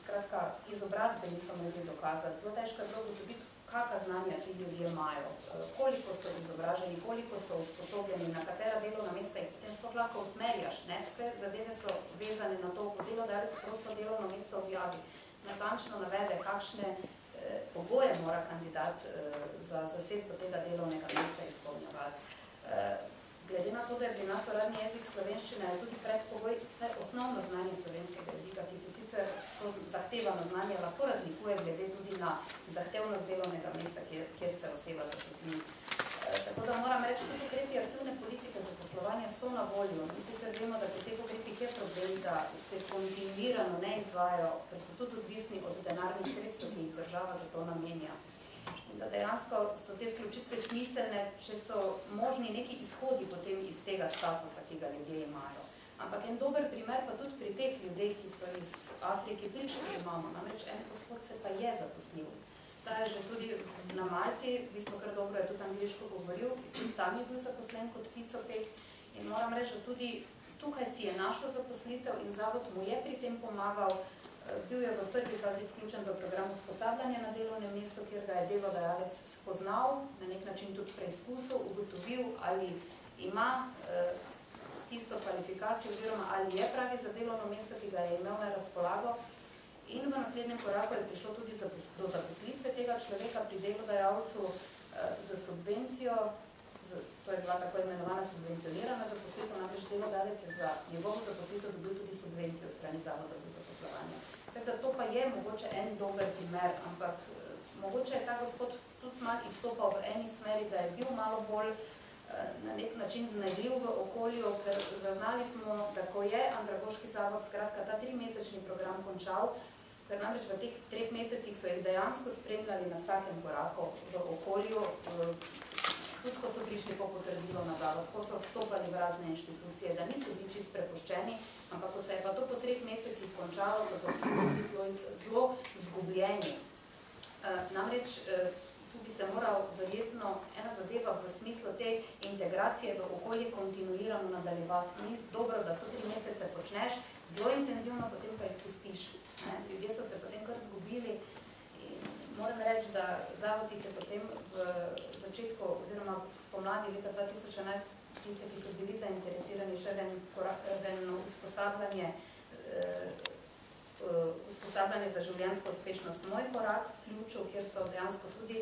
skratka, izobrazbe niso mogli dokazati. Zelo težko je bilo ugotoviti, kakšna znanja ti ljudje imajo, koliko so izobraženi, koliko so usposobljeni, na katera delovna mesta jih potem sploh lahko usmerjaš. Vse zadeve so vezane na to, ko delodajalec prosto delovno mesto objavi, natančno navede, kakšne pogoje mora kandidat za zasedbo tega delovnega mesta izpolnjevati. Glede na to, da je pri nas uradni jezik slovenščina, je tudi predpogoj vsaj osnovno znanje slovenskega jezika, ki se sicer to zahtevano znanje lahko razlikuje glede tudi na zahtevnost delovnega mesta, kjer se oseba zaposli. Tako da moram reči, tudi ukrepi aktivne politike zaposlovanja so na voljo. Mi sicer vemo, da pri teh ukrepih je problem, da se kontinuirano ne izvajajo, ker so tudi odvisni od denarnih sredstev, ki jih država za to namenja. In da dejansko so te vključitve smiselne, če so možni neki izhodi potem iz tega statusa, ki ga ljudje imajo. Ampak en dober primer pa tudi pri teh ljudeh, ki so iz Afrike prišli, imamo. Namreč en gospod se pa je zaposlil. Ta je že tudi na Malti, v bistvu kar dobro je tudi angliško govoril, tudi tam je bil zaposlen kot picopek. In moram reči, da tudi tukaj si je našel zaposlitev in zavod mu je pri tem pomagal. Bil je v prvi fazi vključen v program usposabljanja na delovnem mestu, kjer ga je delodajalec spoznal, na nek način tudi preizkusil, ugotovil, ali ima tisto kvalifikacijo oziroma ali je pravi za delovno mesto, ki ga je imel na razpolago. In v naslednjem koraku je prišlo tudi do zaposlitve tega človeka pri delodajalcu za subvencijo to je bila tako imenovana subvencionirana zaposlitev, namreč delodajalec je za njegovo zaposlitev dobil tudi subvencijo strani Zavoda za zaposlovanje. Tako da to pa je mogoče en dober primer, ampak mogoče je ta gospod tudi malo izstopal v eni smeri, da je bil malo bolj na nek način znajdljiv v okolju, ker zaznali smo, da ko je Andragoški zavod skratka ta 3-mesečni program končal, ker namreč v teh 3 mesecih so jih dejansko spremljali na vsakem koraku v okolju, tudi ko so prišli po potrdilo na zavod, ko so vstopali v razne inštitucije, da niso bili čist prepuščeni, ampak ko se je pa to po 3 mesecih končalo, so pa tudi zelo zgubljeni. Namreč tu bi se moral verjetno ena zadeva v smislu te integracije v okolje kontinuirano nadaljevati. Ni dobro, da to 3 mesece počneš zelo intenzivno, potem pa jih pustiš. Ljudje so se potem kar zgubili in moram reči, da zavod jih je potem v začetku oziroma spomladi leta 2011 tiste, ki so bili zainteresirani še v eno usposabljanje za življenjsko uspešnost Moj korak vključil, kjer so dejansko tudi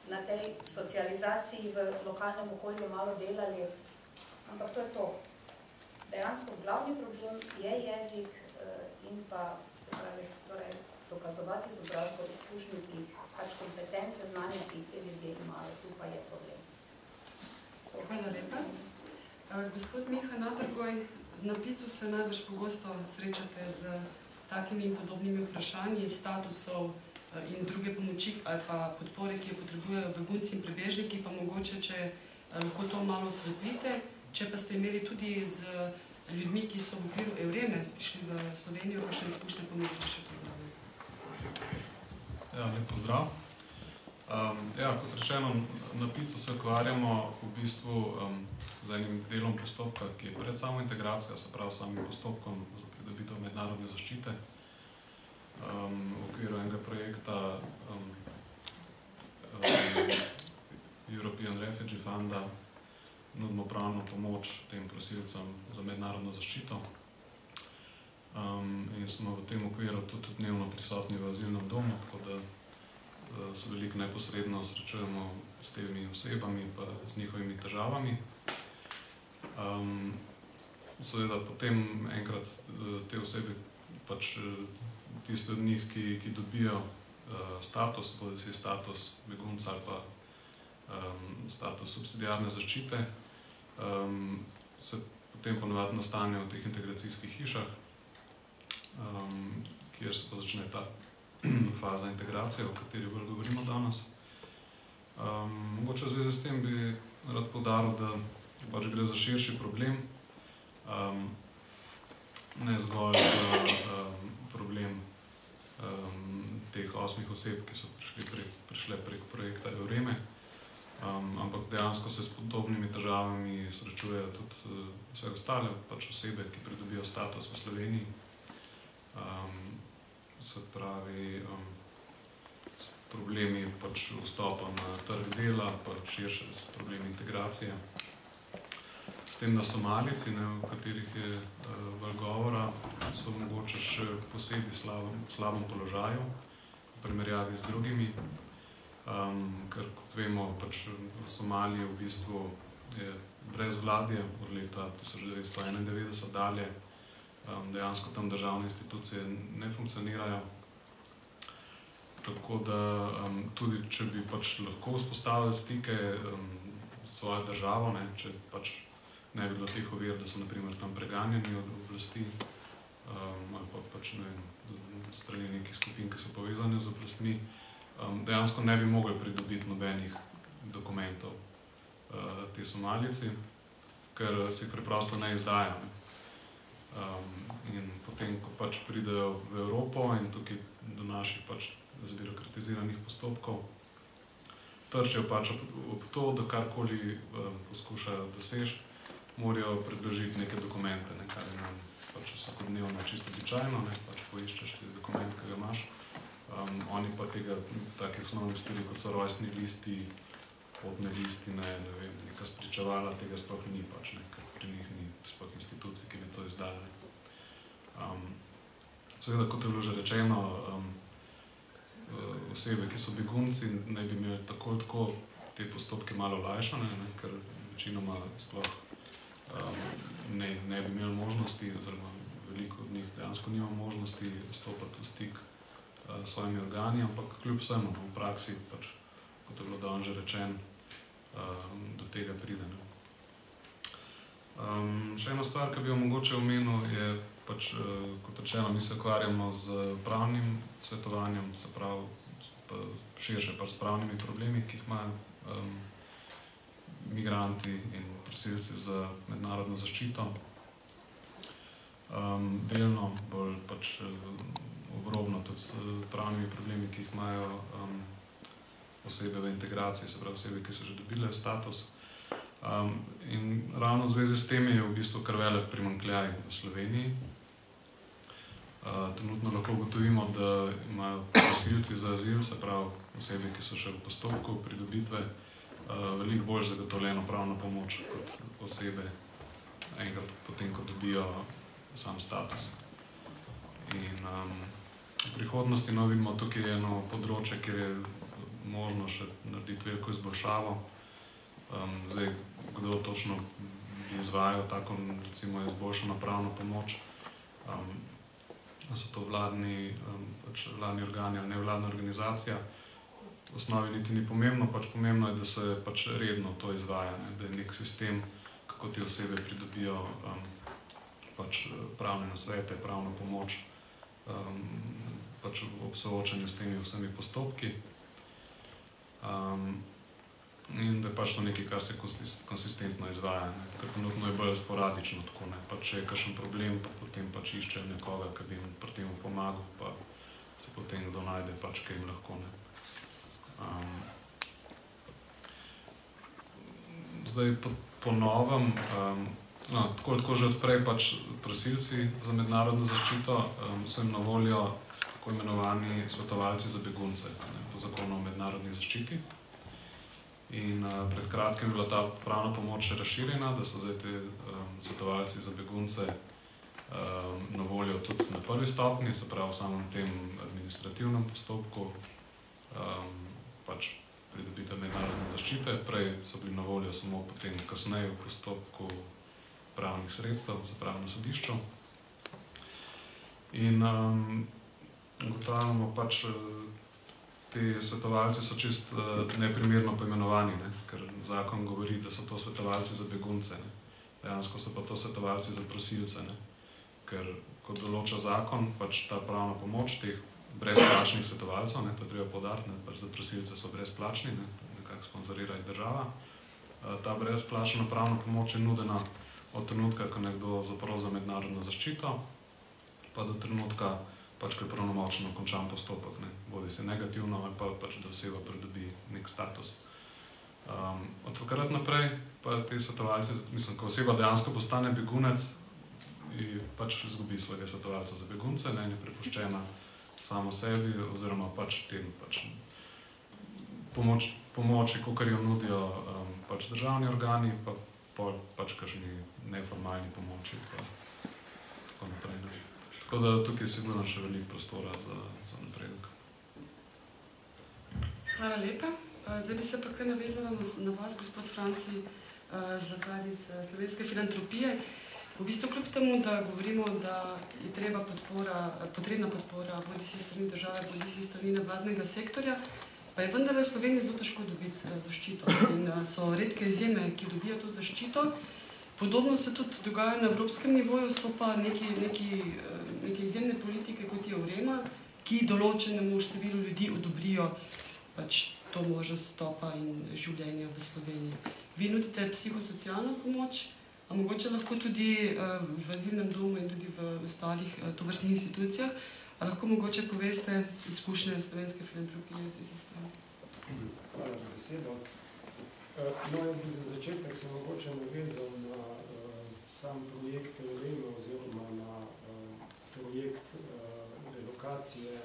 na tej socializaciji v lokalnem okolju malo delali, ampak to je to. Dejansko glavni problem je jezik in pa se pravi, torej, dokazovati izobrazbo izkušnji, ki jih pač kompetence, znanja, ki jih te ljudje imajo, tu pa je problem. Hvala lepa. Gospod Miha Nabergoj, na PIC-u se najbrž pogosto srečate z takimi in podobnimi vprašanji, statusov in druge pomoči ali pa podpore, ki jo potrebujejo begunci in prebežniki, pa mogoče, če lahko to malo osvetlite, če pa ste imeli tudi z ljudmi, ki so v okviru Evreme prišli v Slovenijo, pa še izkušnje pomenite še to zraven. Ja, lep pozdrav. Kot rečeno, na PIC-u se ukvarjamo v bistvu z enim delom postopka, ki je pred samo integracijo, se pravi samim postopkom za pridobitev mednarodne zaščite. V okviru enega projekta European Refugee Funda nudimo pravno pomoč tem prosilcem za mednarodno zaščito. In smo v tem okviru tudi dnevno prisotni v azilnem domu, tako da se veliko neposredno srečujemo s temi osebami pa z njihovimi težavami. Seveda potem enkrat te osebe, pač tiste od njih, ki dobijo status, bodisi status begunca ali pa status subsidiarne zaščite, se potem ponavadi nastanejo v teh integracijskih hišah, kjer se pa začne ta faza integracije, o kateri bolj govorimo danes. Mogoče v zvezi s tem bi rad poudaril, da pač gre za širši problem, ne zgolj problem teh 8 oseb, ki so prišle prek projekta Evreme, ampak dejansko se s podobnimi težavami srečujejo tudi vse ostale pač osebe, ki pridobijo status v Sloveniji. Se pravi, s problemi pač vstopa na trg dela, pač širše s problemi integracije. S tem, da Somalijci, o katerih je bolj govora, so mogoče še posebej slabem položaju v primerjavi z drugimi, ker kot vemo, pač v Somaliji v bistvu je brez vladje od leta 1991 dalje, dejansko tam državne institucije ne funkcionirajo. Tako da tudi, če bi pač lahko vzpostavili stike s svojo državo, če pač ne bi bilo teh ovir, da so na primer tam preganjeni od oblasti ali pa pač strani nekih skupin, ki so povezane z oblastmi, dejansko ne bi mogli pridobiti nobenih dokumentov te Somalijci, ker si preprosto ne izdajo. In potem, ko pač pridejo v Evropo in tukaj do naših pač zbirokratiziranih postopkov, trčijo pač ob to, da karkoli poskušajo doseči, morajo predložiti neke dokumente, kar je nam pač vsakodnevno čisto običajno, pač poiščeš dokument, ki ga imaš. Oni pa tega, takih osnovnih stvari, kot so rojstni listi, potne listine, ne vem, neka spričevala, tega sploh ni pač, ker pri njih ni sploh institucij, ki bi to izdali. Seveda, kot je bilo že rečeno, osebe, ki so begunci, naj bi imeli tako te postopke malo olajšane, ker večinoma sploh ne bi imeli možnosti, oziroma veliko od njih dejansko nima možnosti stopati v stik s svojimi organi, ampak kljub vsemu v praksi, pač, kot je bilo danes že rečeno, do tega pride. Še ena stvar, ki bi jo mogoče omenil, je pač, kot rečeno, mi se ukvarjamo z pravnim svetovanjem, se pravi, širše pač s pravnimi problemi, ki jih imajo migranti in prosilci za mednarodno zaščito. Delno bolj pač obrobno tudi s pravnimi problemi, ki jih imajo osebe v integraciji, se pravi osebe, ki so že dobile status. In ravno v zvezi s tem je v bistvu kar velik primanjkljaj v Sloveniji. Trenutno lahko ugotovimo, da imajo prosilci za azil, se pravi osebe, ki so še v postopku pridobitve, veliko bolj zagotovljeno pravno pomoč kot osebe enkrat potem, ko dobijo sam status. In v prihodnosti vidimo tukaj eno področje, kjer je možno še narediti veliko izboljšavo. Zdaj, kdo točno bi izvajal tako, recimo, izboljšano pravno pomoč, da so to vladni organi ali nevladna organizacija, v osnovi niti ni pomembno, pač pomembno je, da se pač redno to izvaja, da je nek sistem, kako te osebe pridobijo pač pravne nasvete, pravno pomoč, pač ob soočanju s temi vsemi postopki. In da je pač to nekaj, kar se konsistentno izvaja, ker trenutno je bolj sporadično tako, pač če je kakšen problem, pa potem pač iščejo nekoga, ki bi jim pri tem pomagal, pa se potem kdo najde pač, kaj jim lahko. Zdaj po novem, tako že odprej pač prosilci za mednarodno zaščito so jim na voljo tako imenovani svetovalci za begunce po zakonu o mednarodni zaščiti. In pred kratkim je bila ta pravna pomoč še razširjena, da so zdaj te svetovalci za begunce na voljo tudi na prvi stopnji, se pravi v samem tem administrativnem postopku, pač pridobitev mednarodne zaščite. Prej so bili na voljo samo potem kasneje v postopku pravnih sredstev, se pravi na sodišču. In ugotavljamo pač, ti svetovalci so čist neprimerno poimenovani, ker zakon govori, da so to svetovalci za begunce. Dejansko so pa to svetovalci za prosilce, ker kot določa zakon, pač ta pravna pomoč teh brezplačnih svetovalcev, to je treba poudariti, pač za prosilce so brezplačni, nekako sponzorira jih država. Ta brezplačna pravna pomoč je nudena od trenutka, ko nekdo zaprosi za mednarodno zaščito, pa do trenutka, pač ko je pravnomočno končan postopek, bodi se negativno ali pa pač, da oseba pridobi nek status. Od takrat naprej pa te svetovalci, mislim, ko oseba dejansko postane begunec, pač izgubi svojega svetovalca za begunce, je prepuščena samo sebi, oziroma pač tem pomoči, kakor jo nudijo pač državni organi, pa pač kakšni neformalni pomoči, pa tako naprej. Tako da tukaj je sigurno še veliko prostora za napredek. Hvala lepa. Zdaj bi se pa kar navezala na vas, gospod Franci Zlatar iz Slovenske filantropije. V bistvu kljub temu, da govorimo, da je potrebna podpora bodi si strani države, bodi si strani nevladnega sektorja, pa je vendarle v Sloveniji zelo težko dobiti zaščito. In so redke izjeme, ki dobijo to zaščito. Podobno se tudi dogaja na evropskem nivoju, so pa neke izjemne politike, kot je UREMA, ki določenemu številu ljudi odobrijo pač to možnost stopa in življenja v Sloveniji. Vi nudite psihosocialno pomoč, a mogoče lahko tudi v azilnem domu in tudi v ostalih tovrstnih institucijah, a lahko mogoče poveste izkušnje Slovenske filantropije v zvezi s tem? Hvala za besedo. Jaz bi za začetek se mogoče navezal na sam projekt UREMA oziroma na projekt relokacije,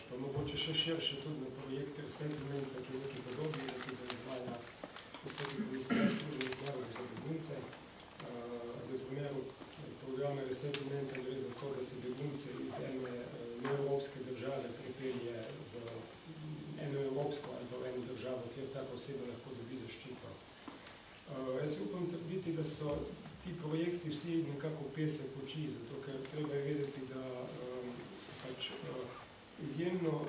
pa mogoče še širše tudi na projekt Resettlementa, ki je nekaj podobnega, ki ga izvaja posebej komisija Združenih narodov za begunce. Zdaj v primeru programa Resettlementa gre za to, da se begunce iz ene neevropske države pripelje v eno evropsko ali pa v eno državo, kjer taka oseba lahko dobi zaščito. Jaz upam trditi, da so ti projekti vsi nekako pesek oči, zato ker treba je vedeti, da izjemno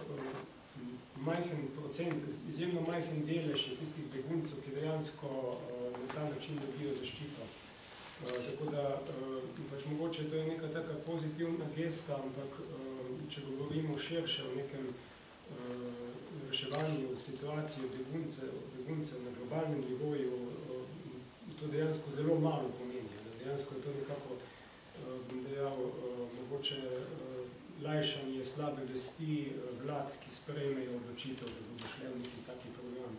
majhen procent, izjemno majhen delež je tistih beguncev, ki dejansko na ta način dobijo zaščito. Tako da mogoče to je neka taka pozitivna gesta, ampak če govorimo širše o nekem reševanju situacije beguncev na globalnem nivoju, to dejansko zelo malo pomeni. Dejansko je to nekako, bom dejal, mogoče lajšanje slabe vesti vlad, ki sprejmejo odločitev, da bodo šle v neki taki program.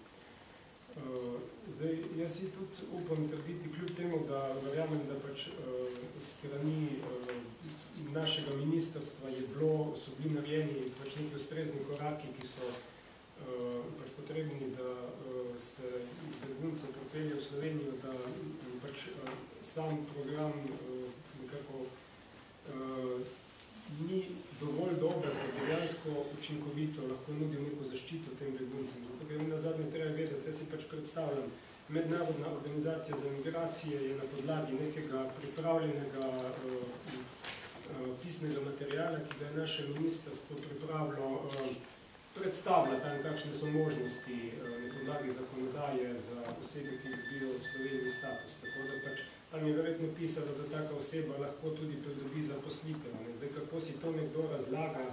Zdaj, jaz si tudi upam trditi, kljub temu, da verjamem, da strani našega ministrstva so bili narejeni neki ustrezni koraki, ki so potrebni, da se begunce pripelje v Slovenijo, da sam program nekako ni dovolj dober, da dejansko učinkovito lahko nudil neko zaščito tem beguncem. Zato, ker nazadnje treba vedeti, jaz si predstavljam, Mednarodna organizacija za migracije je na podlagi nekega pripravljenega pisnega materijala, ki ga je naše ministrstvo pripravilo, predstavlja tam, kakšne so možnosti na podlagi zakonodaje za osebe, ki dobijo v Sloveniji status. Tako da tam je verjetno pisalo, da taka oseba lahko tudi pridobi zaposlitev. Zdaj, kako si to nekdo razlaga,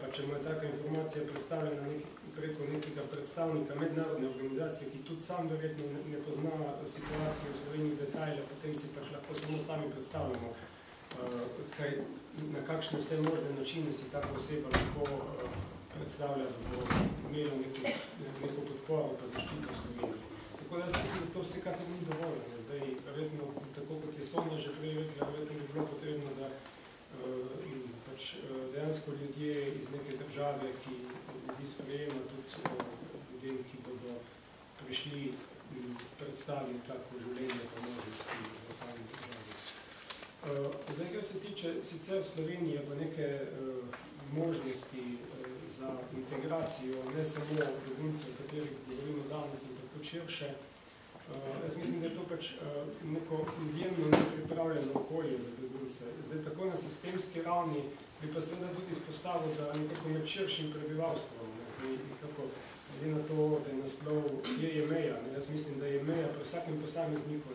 pa če mu je taka informacija predstavljena preko nekega predstavnika mednarodne organizacije, ki tudi sam verjetno ne pozna situacijo v Sloveniji detajle, potem si lahko samo sami predstavljamo, na kakšne vse možne načine si taka oseba lahko predstavlja, da bo imela neko podporo pa zaščito v Sloveniji. Tako da jaz mislim, da to vsekakor ni dovolj. Zdaj, verjetno, tako kot je Sonja že prej rekla, verjetno bi bilo potrebno, da dejansko ljudje iz neke države, ki ljudi sprejema, tudi ljudem, ki bodo prišli in predstavili tako življenje pa možnosti v sami državi. Zdaj, kar se tiče sicer Slovenije pa neke možnosti za integracijo, ne samo beguncev, o katerih govorimo danes, ampak tudi širše. Jaz mislim, da je to neko izjemno nepripravljeno okolje za begunce. Zdaj, tako na sistemski ravni bi pa seveda tudi izpostavil, da nekako med širšim prebivalstvom, nekako glede na to, da je naslov, kje je meja. Jaz mislim, da je meja pri vsakem posamezniku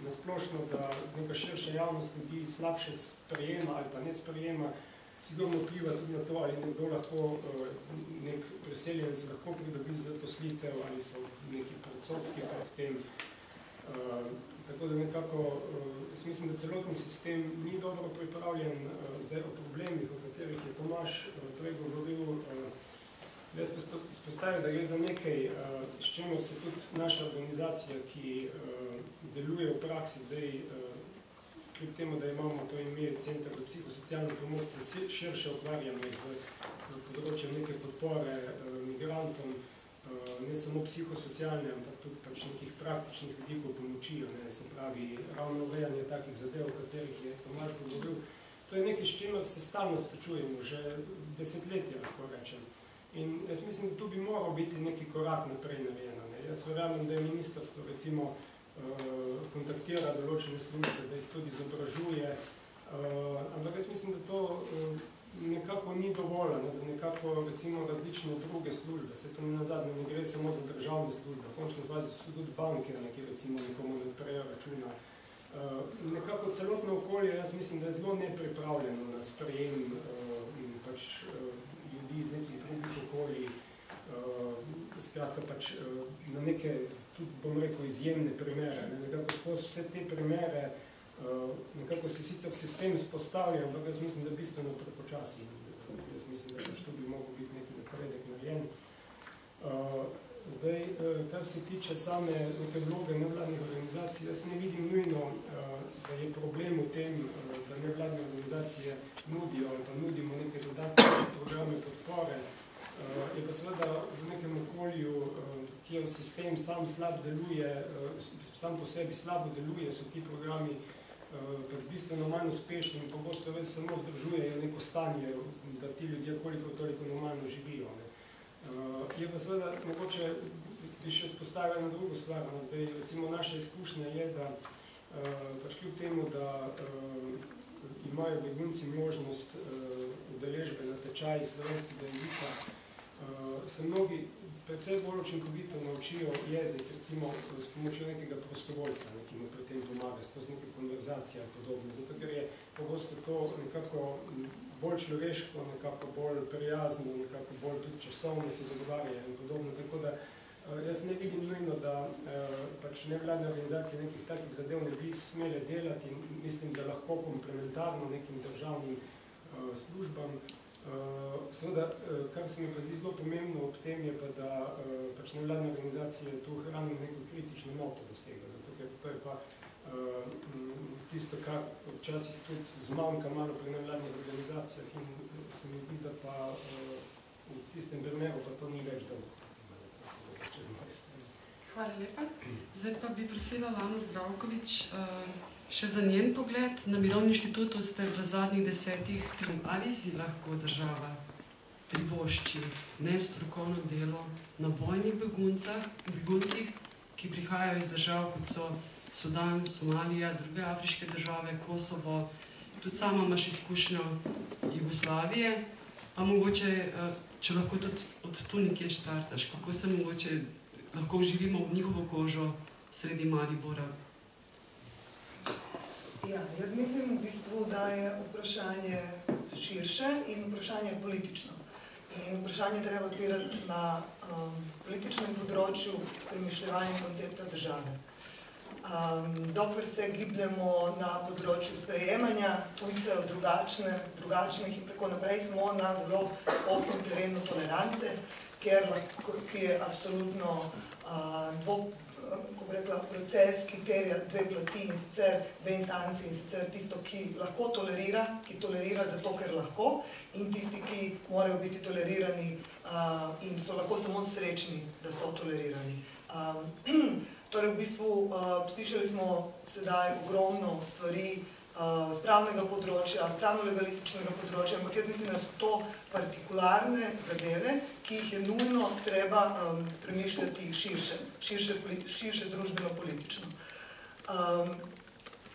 nasplošno, da neka širša javnost ljudi slabše sprejema ali pa ne sprejema, sigurno vpliva tudi na to, ali nekdo lahko, nek preseljenec lahko pridobi zaposlitev, ali so neki predsodki pred tem. Tako da nekako, jaz mislim, da celotni sistem ni dobro pripravljen. Zdaj o problemih, o katerih je Tomaž prej govoril, jaz spostavim, da gre za nekaj, s čemer se tudi naša organizacija, ki deluje v praksi zdaj, kljub temu, da imamo to ime Center za psihosocialno pomoč, se širše ukvarjamo z področjem neke podpore migrantom, ne samo psihosocialne, ampak tudi nekih praktičnih vidikov pomoči, se pravi ravno urejanje takih zadev, o katerih je Tomaž govoril. To je nekaj, s čimer se stalno srečujemo, že desetletje, lahko rečem. In jaz mislim, da tu bi moral biti neki korak naprej narejeno. Jaz verjamem, da je ministrstvo recimo kontaktira določene službe, da jih tudi izobražuje, ampak jaz mislim, da to nekako ni dovolj, da nekako recimo različne druge službe, se to nazadnje ne gre samo za državne službe, v končni fazi so tudi banke, ki recimo nekomu ne odprejo računa. Nekako celotno okolje, jaz mislim, da je zelo nepripravljeno na sprejem ljudi iz nekih drugih okolij, skratka na neke, tudi bom rekel, izjemne primere. Nekako skozi vse te primere nekako se sicer sistem spostavlja, ampak jaz mislim, da bistveno prepočasi. Jaz mislim, da to bi mogel biti neki napredek narejen. Zdaj, kar se tiče same neke vloge nevladnih organizacij, jaz ne vidim nujno, da je problem v tem, da nevladne organizacije nudijo ali pa nudimo neke dodatne programe podpore. Je pa seveda v nekem okolju, kjer sistem sam slab deluje, sam po sebi slabo deluje, so ti programi bistveno manj uspešni in pogosto res samo vzdržujejo neko stanje, da ti ljudje koliko toliko normalno živijo. Je pa seveda mogoče bi še spostavila na drugo stvar. Zdaj, recimo, naša izkušnja je, da pač kljub temu, da imajo begunci možnost udeležbe na tečajih slovenskega jezika, se mnogi predvsej bolj učinkovito naučijo jezik, recimo s pomočjo nekega prostovoljca, ki mu pri tem pomaga, skozi neke konverzacije in podobno. Zato, ker je pogosto to nekako bolj človeško, nekako bolj prijazno, nekako bolj tudi časovno se dogovarja in podobno. Tako da jaz ne vidim nujno, da pač nevladne organizacije nekih takih zadev ne bi smele delati in mislim, da lahko komplementarno nekim državnim službam. Seveda, kar se mi pa zdi zelo pomembno ob tem je pa, da pač nevladne organizacije tu hranijo neko kritično noto vsega, zato ker to je pa tisto, kar včasih tudi zmanjka malo pri nevladnih organizacijah in se mi zdi, da pa v tistem primeru pa to ni več dolgo. Hvala lepa. Zdaj pa bi prosila Lano Zdravković še za njen pogled. Na Mirovnem inštitutu ste v zadnjih 10 letih, ali si lahko država privošči nestrokovno delo na bojnih beguncih, ki prihajajo iz držav, kot so Sudan, Somalija, druge afriške države, Kosovo, tudi sama imaš izkušnjo Jugoslavije, pa mogoče, če lahko tudi od tu nekje štartaš, kako se mogoče lahko živimo v njihovo kožo sredi Maribora. Ja, jaz mislim v bistvu, da je vprašanje širše in vprašanje politično. In vprašanje treba odpirati na političnem področju premišljevanja koncepta države. Dokler se gibljemo na področju sprejemanja tujcev drugačnih in tako naprej, smo na zelo ostrem terenu tolerance, ki je absolutno proces, ki terja dve plati in sicer dve instanci in sicer tisto, ki lahko tolerira zato, ker lahko in tisti, ki morajo biti tolerirani in so lahko samo srečni, da so tolerirani. Torej, v bistvu, slišali smo sedaj ogromno stvari z pravnega področja, z pravno-legalističnega področja, ampak jaz mislim, da so to partikularne zadeve, ki jih je nujno treba premišljati širše družbeno-politično.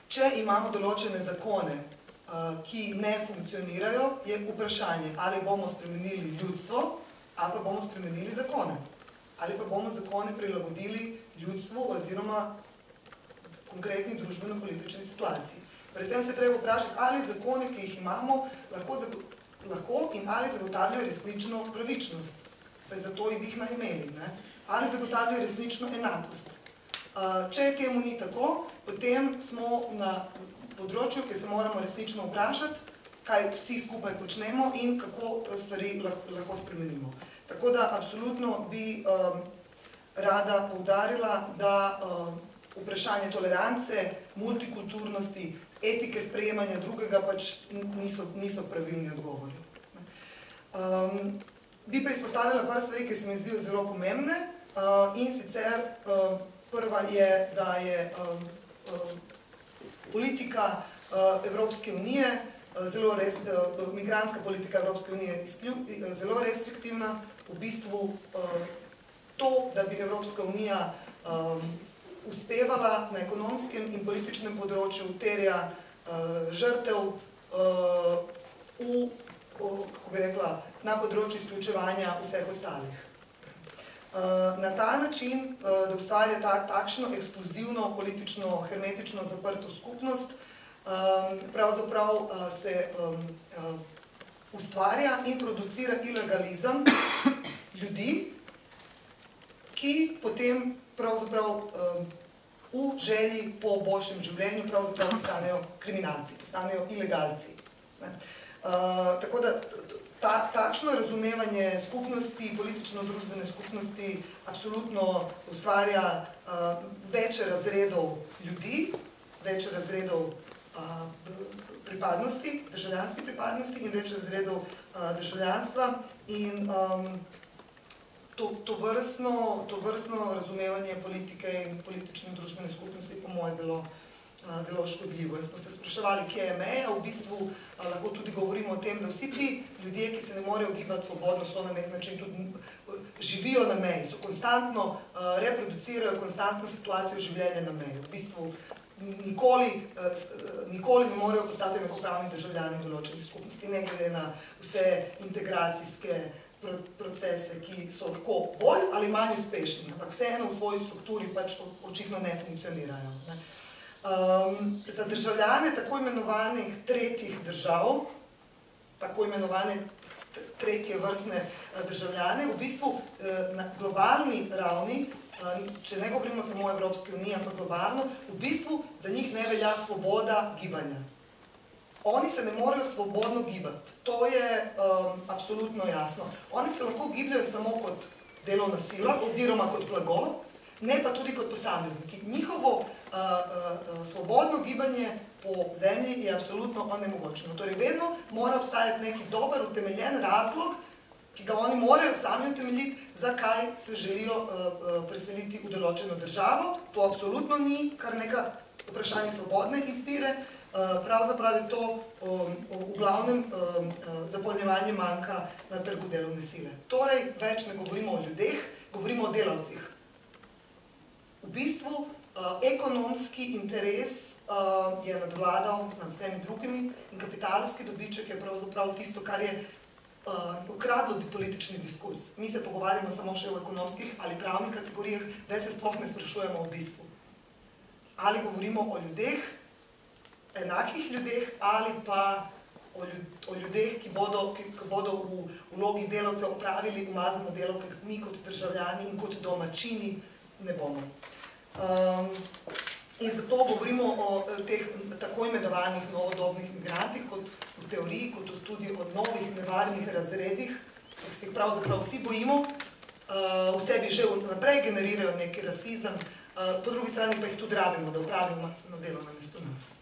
Če imamo določene zakone, ki ne funkcionirajo, je vprašanje, ali bomo spremenili ljudstvo, ali pa bomo spremenili zakone. Ali pa bomo zakone prilagodili ljudstvu oziroma konkretni družbeno-politični situaciji. Predvsem se treba vprašati, ali zakone, ki jih imamo, lahko in ali zagotavljajo resnično pravičnost. Saj zato bi jih imeli, ne? Ali zagotavljajo resnično enakost. Če temu ni tako, potem smo na področju, ki se moramo resnično vprašati, kaj vsi skupaj počnemo in kako stvari lahko spremenimo. Tako da absolutno bi rada poudarila, da vprašanje tolerance, multikulturnosti, etike sprejemanja drugega pač niso pravilni odgovori. Bi pa izpostavila par stvari, ki se mi zdijo zelo pomembne in sicer prva je, da je politika Evropske unije, migrantska politika Evropske unije zelo restriktivna, v bistvu to, da bi Evropska unija uspevala na ekonomskem in političnem področju, terja žrtev na področju izključevanja vseh ostalih. Na ta način, da ustvarja takšno ekskluzivno, politično, hermetično zaprto skupnost, pravzaprav se ustvarja in producira ilegalizem ljudi, ki potem pravzaprav v želji po boljšem življenju pravzaprav postanejo kriminalci, postanejo ilegalci. Tako da takšno razumevanje skupnosti, politično-družbene skupnosti absolutno ustvarja več razredov ljudi, več razredov pripadnosti, državljanske pripadnosti in več razredov državljanstva in to vrstno razumevanje politike in politične družbene skupnosti po moje zelo škodljivo. Smo se spraševali, kje je meja, v bistvu lahko tudi govorimo govorimo o tem, da vsi ti ljudje, ki se ne morejo gibati svobodno, so na nek način tudi živijo na meji, so konstantno, reproducirajo konstantno situacijo življenja na meji. V bistvu nikoli ne morejo postati enakopravni državljani določenih skupnosti, ne glede na vse integracijske procese, ki so lahko bolj ali manj uspešni, ampak vseeno v svoji strukturi pač očitno ne funkcionirajo. Za državljane tako imenovanih tretjih držav, tako imenovane tretje vrstne državljane, v bistvu na globalni ravni, če ne govorimo samo o Evropski uniji, ampak globalno, v bistvu za njih ne velja svoboda gibanja. Oni se ne morejo svobodno gibati, to je absolutno jasno. Oni se lahko gibljajo samo kot delovna sila oziroma kot blago, ne pa tudi kot posamezniki. Njihovo svobodno gibanje po zemlji je absolutno onemogočeno. Torej, vedno mora obstajati neki dober, utemeljen razlog, ki ga oni morajo sami utemeljiti, zakaj se želijo preseliti v določeno državo. To absolutno ni kar neka vprašanje svobodne izbire, pravzaprav je to v glavnem zapolnjevanje manjka na trgu delovne sile. Torej, več ne govorimo o ljudeh, govorimo o delavcih. V bistvu, ekonomski interes je nadvladal nad vsemi drugimi in kapitalski dobiček je pravzaprav tisto, kar je ukradlo politični diskurs. Mi se pogovarjamo samo še o ekonomskih ali pravnih kategorijah, da se sploh ne sprašujemo o bistvu. Ali govorimo o ljudeh, enakih ljudeh, ali pa o ljudeh, ki bodo v vlogi delavcev opravili umazano delo, ker mi kot državljani in kot domačini ne bomo. In zato govorimo o teh tako imenovanih novodobnih migrantih, kot v teoriji, kot tudi o novih nevarnih razredih, ki se jih pravzaprav vsi bojimo, v sebi že naprej generirajo neki rasizem, po drugi strani pa jih tudi rabimo, da opravijo masno delo namesto nas.